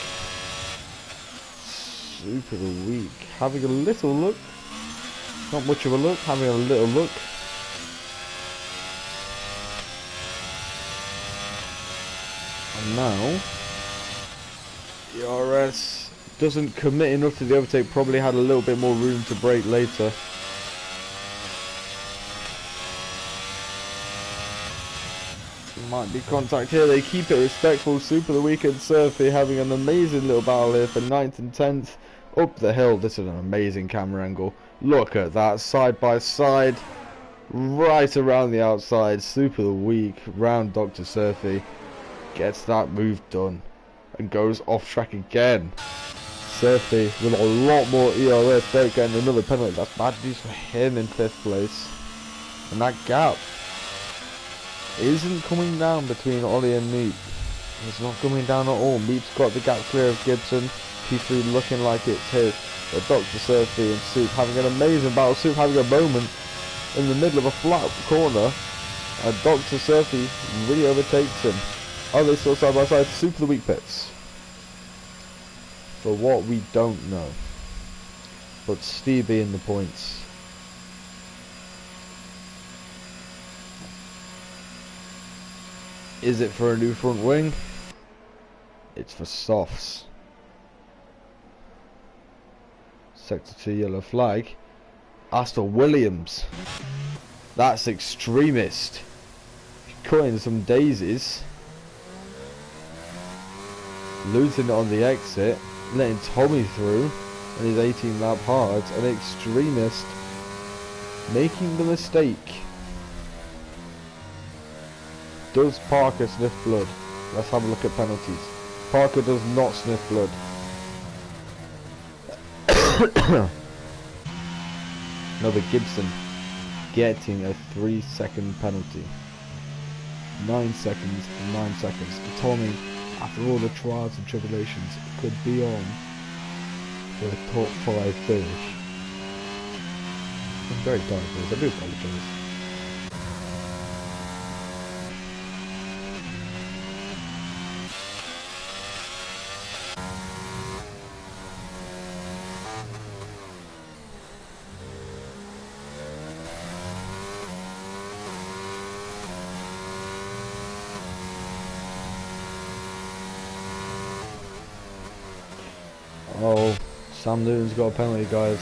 Speaker 1: Super the Week having a little look. Not much of a look, having a little look. And now ERS doesn't commit enough to the overtake, probably had a little bit more room to brake later. Might be contact here, they keep it respectful. Super the Weekend Surfy having an amazing little battle here for 9th and 10th. Up the hill, this is an amazing camera angle. Look at that, side by side, right around the outside. Super the Week, round Dr. Surfy, gets that move done and goes off track again. Surfy with a lot more ERS, they're getting another penalty. That's bad news for him in 5th place. And that gap isn't coming down between Ollie and Meep. It's not coming down at all. Meep's got the gap clear of Gibson. P3 looking like it's his. But Dr. Surfy and Soup having an amazing battle. Soup having a moment in the middle of a flat corner. And Dr. Surfy really overtakes him. Are they still side by side? Super the Week pits. For what we don't know. But Stevie in the points. Is it for a new front wing? It's for softs. Sector 2 yellow flag. Aston Williams. That's extremist. Cutting some daisies. Losing it on the exit. Letting Tommy through. And his 18 lap hards. An extremist. Making the mistake. Does Parker sniff blood? Let's have a look at penalties. Parker does not sniff blood. Another Gibson getting a 3-second penalty. 9 seconds and 9 seconds. Tommy, after all the trials and tribulations, could be on for a top 5 finish. I'm very tired, boys. I do apologise. Oh, Sam Newton's got a penalty, guys.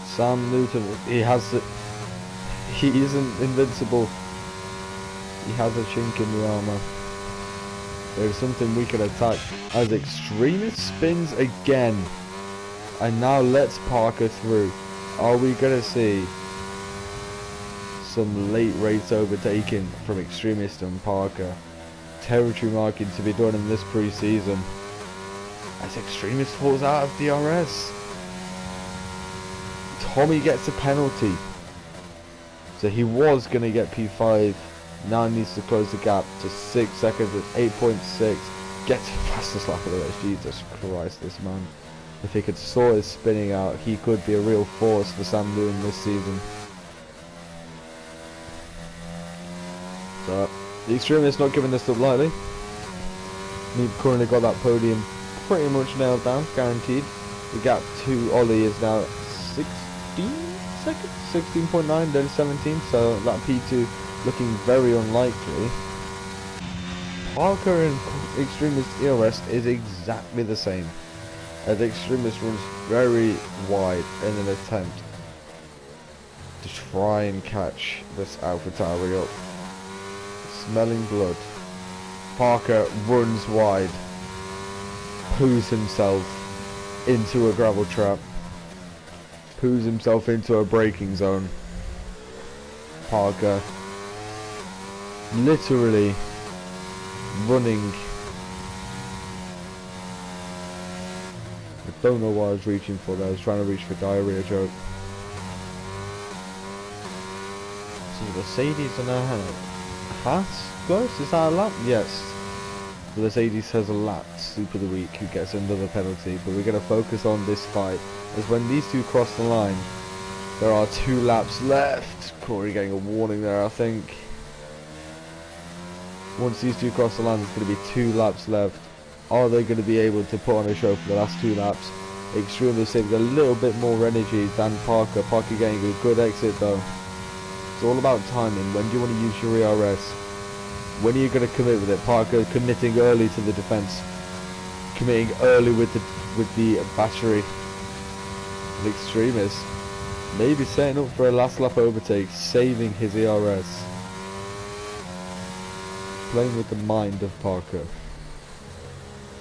Speaker 1: Sam Newton, he isn't invincible. He has a chink in the armour. There's something we can attack as Extremist spins again. And now lets Parker through. Are we going to see some late race overtaking from Extremist and Parker? Territory marking to be done in this pre-season. As Extremist falls out of DRS. Tommy gets a penalty. So he was going to get P5. Now needs to close the gap to 6 seconds at 8.6. Gets the fastest lap of the race. Jesus Christ, this man. If he could sort his spinning out, he could be a real force for Sam Newton this season. So, the Extremist not giving this up lightly. We've currently got that podium pretty much nailed down, guaranteed. The gap to Ollie is now 16 seconds, 16.9, then 17, so that P2 looking very unlikely. Parker and Extremist ERS is exactly the same, as Extremist runs very wide in an attempt to try and catch this AlphaTauri up. Smelling blood. Parker runs wide, poos himself into a gravel trap, poos himself into a braking zone. Parker literally running. I don't know what I was reaching for there. I was trying to reach for diarrhea joke. So Mercedes and a Haas close? Is that a lap? Yes. The Mercedes has a lap Super of the week who gets another penalty, but we're going to focus on this fight as when these two cross the line there are 2 laps left. Corey getting a warning there, I think. Once these two cross the line there's going to be 2 laps left. Are they going to be able to put on a show for the last 2 laps? Extremely saving a little bit more energy than Parker. Parker getting a good exit though. It's all about timing. When do you want to use your ERS? When are you going to commit with it? Parker committing early to the defense, committing early with the battery. The Extremist maybe setting up for a last lap overtake, saving his ERS, playing with the mind of Parker.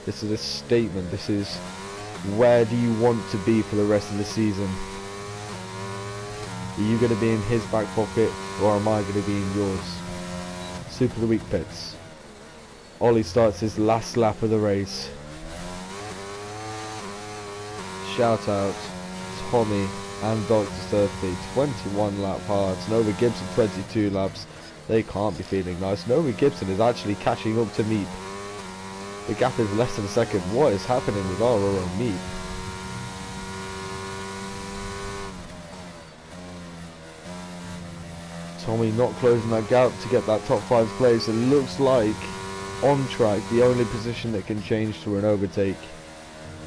Speaker 1: This is a statement. This is where do you want to be for the rest of the season? Are you going to be in his back pocket or am I going to be in yours? Super of the week pits. Ollie starts his last lap of the race. Shout out Tommy and Dr. Surfy, 21 lap hards. Nova Gibson 22 laps. They can't be feeling nice. Nova Gibson is actually catching up to Meep. The gap is less than a second. What is happening with Aurora and Meep? Tommy not closing that gap to get that top 5 place. It looks like on track the only position that can change to an overtake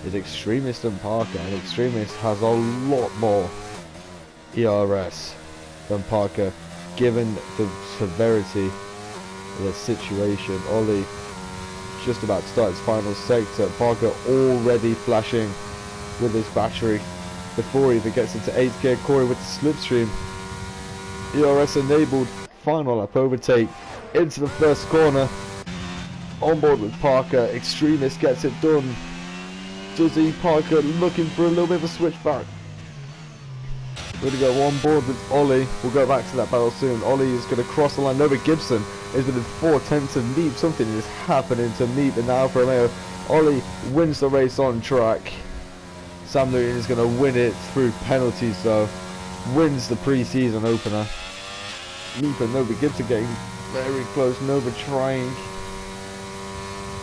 Speaker 1: is Extremist and Parker, and Extremist has a lot more ERS than Parker given the severity of the situation. Ollie just about to start his final sector. Parker already flashing with his battery before he even gets into 8th gear. Corey with the slipstream. ERS enabled, final lap overtake into the first corner. On board with Parker, Extremist gets it done. Does he? Parker looking for a little bit of a switchback. We're going to go on board with Ollie. We'll go back to that battle soon. Ollie is going to cross the line. Nova Gibson is within 4/10 of Meep. Something is happening to Meep in the Alfa Romeo. Ollie wins the race on track. Sam Newton is going to win it through penalties though. Wins the pre-season opener. Meep and Nova Gibson getting very close. Nova trying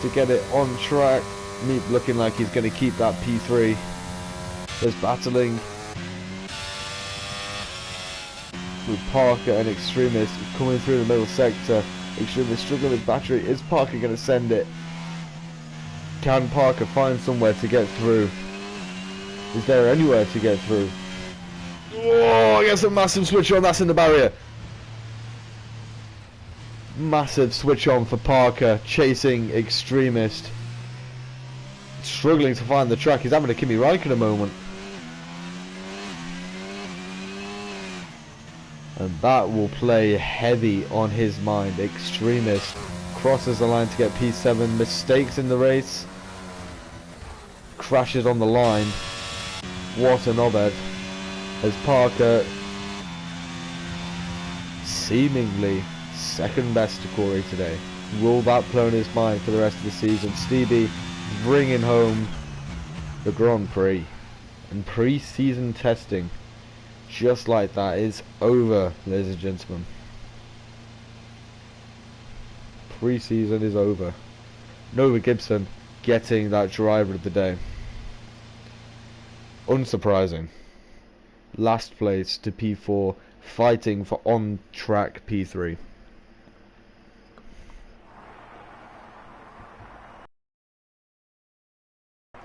Speaker 1: to get it on track. Meep looking like he's going to keep that P3. There's battling with Parker and Extremist coming through the middle sector. Extremist struggling with battery. Is Parker going to send it? Can Parker find somewhere to get through? Is there anywhere to get through? Oh, gets a massive switch on. That's in the barrier. Massive switch on for Parker, chasing Extremist. struggling to find the track. He's having a Kimi Räikkönen moment. And that will play heavy on his mind. Extremist crosses the line to get P7. Mistakes in the race. Crashes on the line. What an obed. As Parker seemingly second best to Corey today. Will that play on his mind for the rest of the season? Stevie bringing home the Grand Prix. And pre-season testing, just like that, is over, ladies and gentlemen. Pre-season is over. Nova Gibson getting that driver of the day. Unsurprising. Last place to P4, fighting for on-track P3.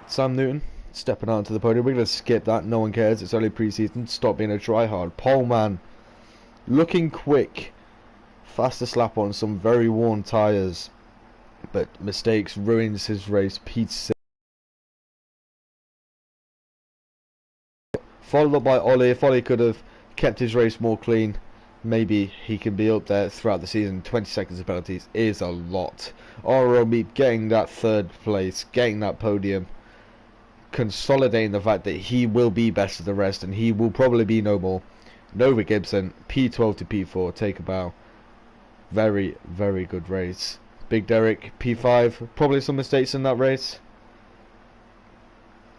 Speaker 1: Sam Newton stepping onto the podium. We're going to skip that. No one cares. It's only pre-season. Stop being a tryhard. Poleman looking quick. Fastest lap on some very worn tyres. But mistakes ruins his race. P6. Followed up by Ollie. If Ollie could have kept his race more clean, maybe he can be up there throughout the season. 20 seconds of penalties is a lot. Oromi getting that third place, getting that podium, consolidating the fact that he will be best of the rest and he will probably be no more. Nova Gibson, P12 to P4, take a bow. Very, very good race. Big Derek, P5, probably some mistakes in that race.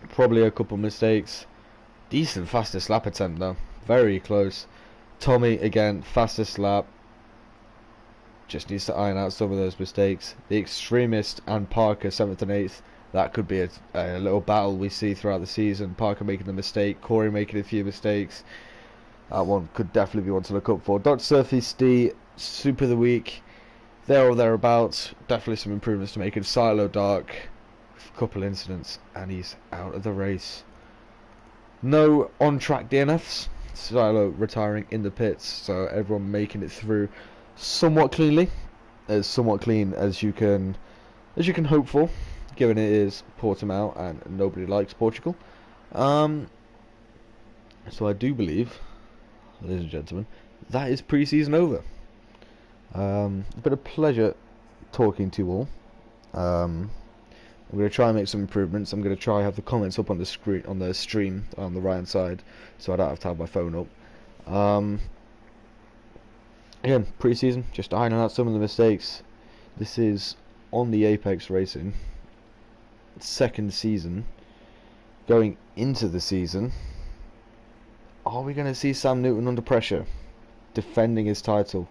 Speaker 1: Probably a couple mistakes. Decent fastest lap attempt though, very close. Tommy again, fastest lap. Just needs to iron out some of those mistakes. The Extremist and Parker 7th and 8th. That could be a little battle we see throughout the season. Parker making a mistake, Corey making a few mistakes. That one could definitely be one to look up for. Dr. Surface D, Super of the Week, there or thereabouts. Definitely some improvements to make. In Silo Dark, a couple incidents, and he's out of the race. No on-track DNFs. Silo retiring in the pits, so everyone making it through somewhat cleanly, as somewhat clean as you can hope for, given it is Portimao and nobody likes Portugal. So I do believe, ladies and gentlemen, that is pre-season over. It's been a pleasure talking to you all. I'm going to try and make some improvements. I'm going to try and have the comments up on the screen, on the stream on the right hand side, so I don't have to have my phone up. Again, pre-season, just ironing out some of the mistakes. This is on the Apex Racing second season. Going into the season, are we going to see Sam Newton under pressure, defending his title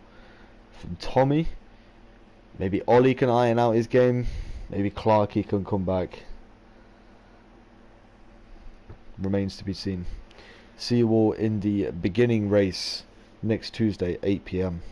Speaker 1: from Tommy? Maybe Ollie can iron out his game. Maybe Clarkey can come back. Remains to be seen. See you all in the beginning race next Tuesday, 8 PM.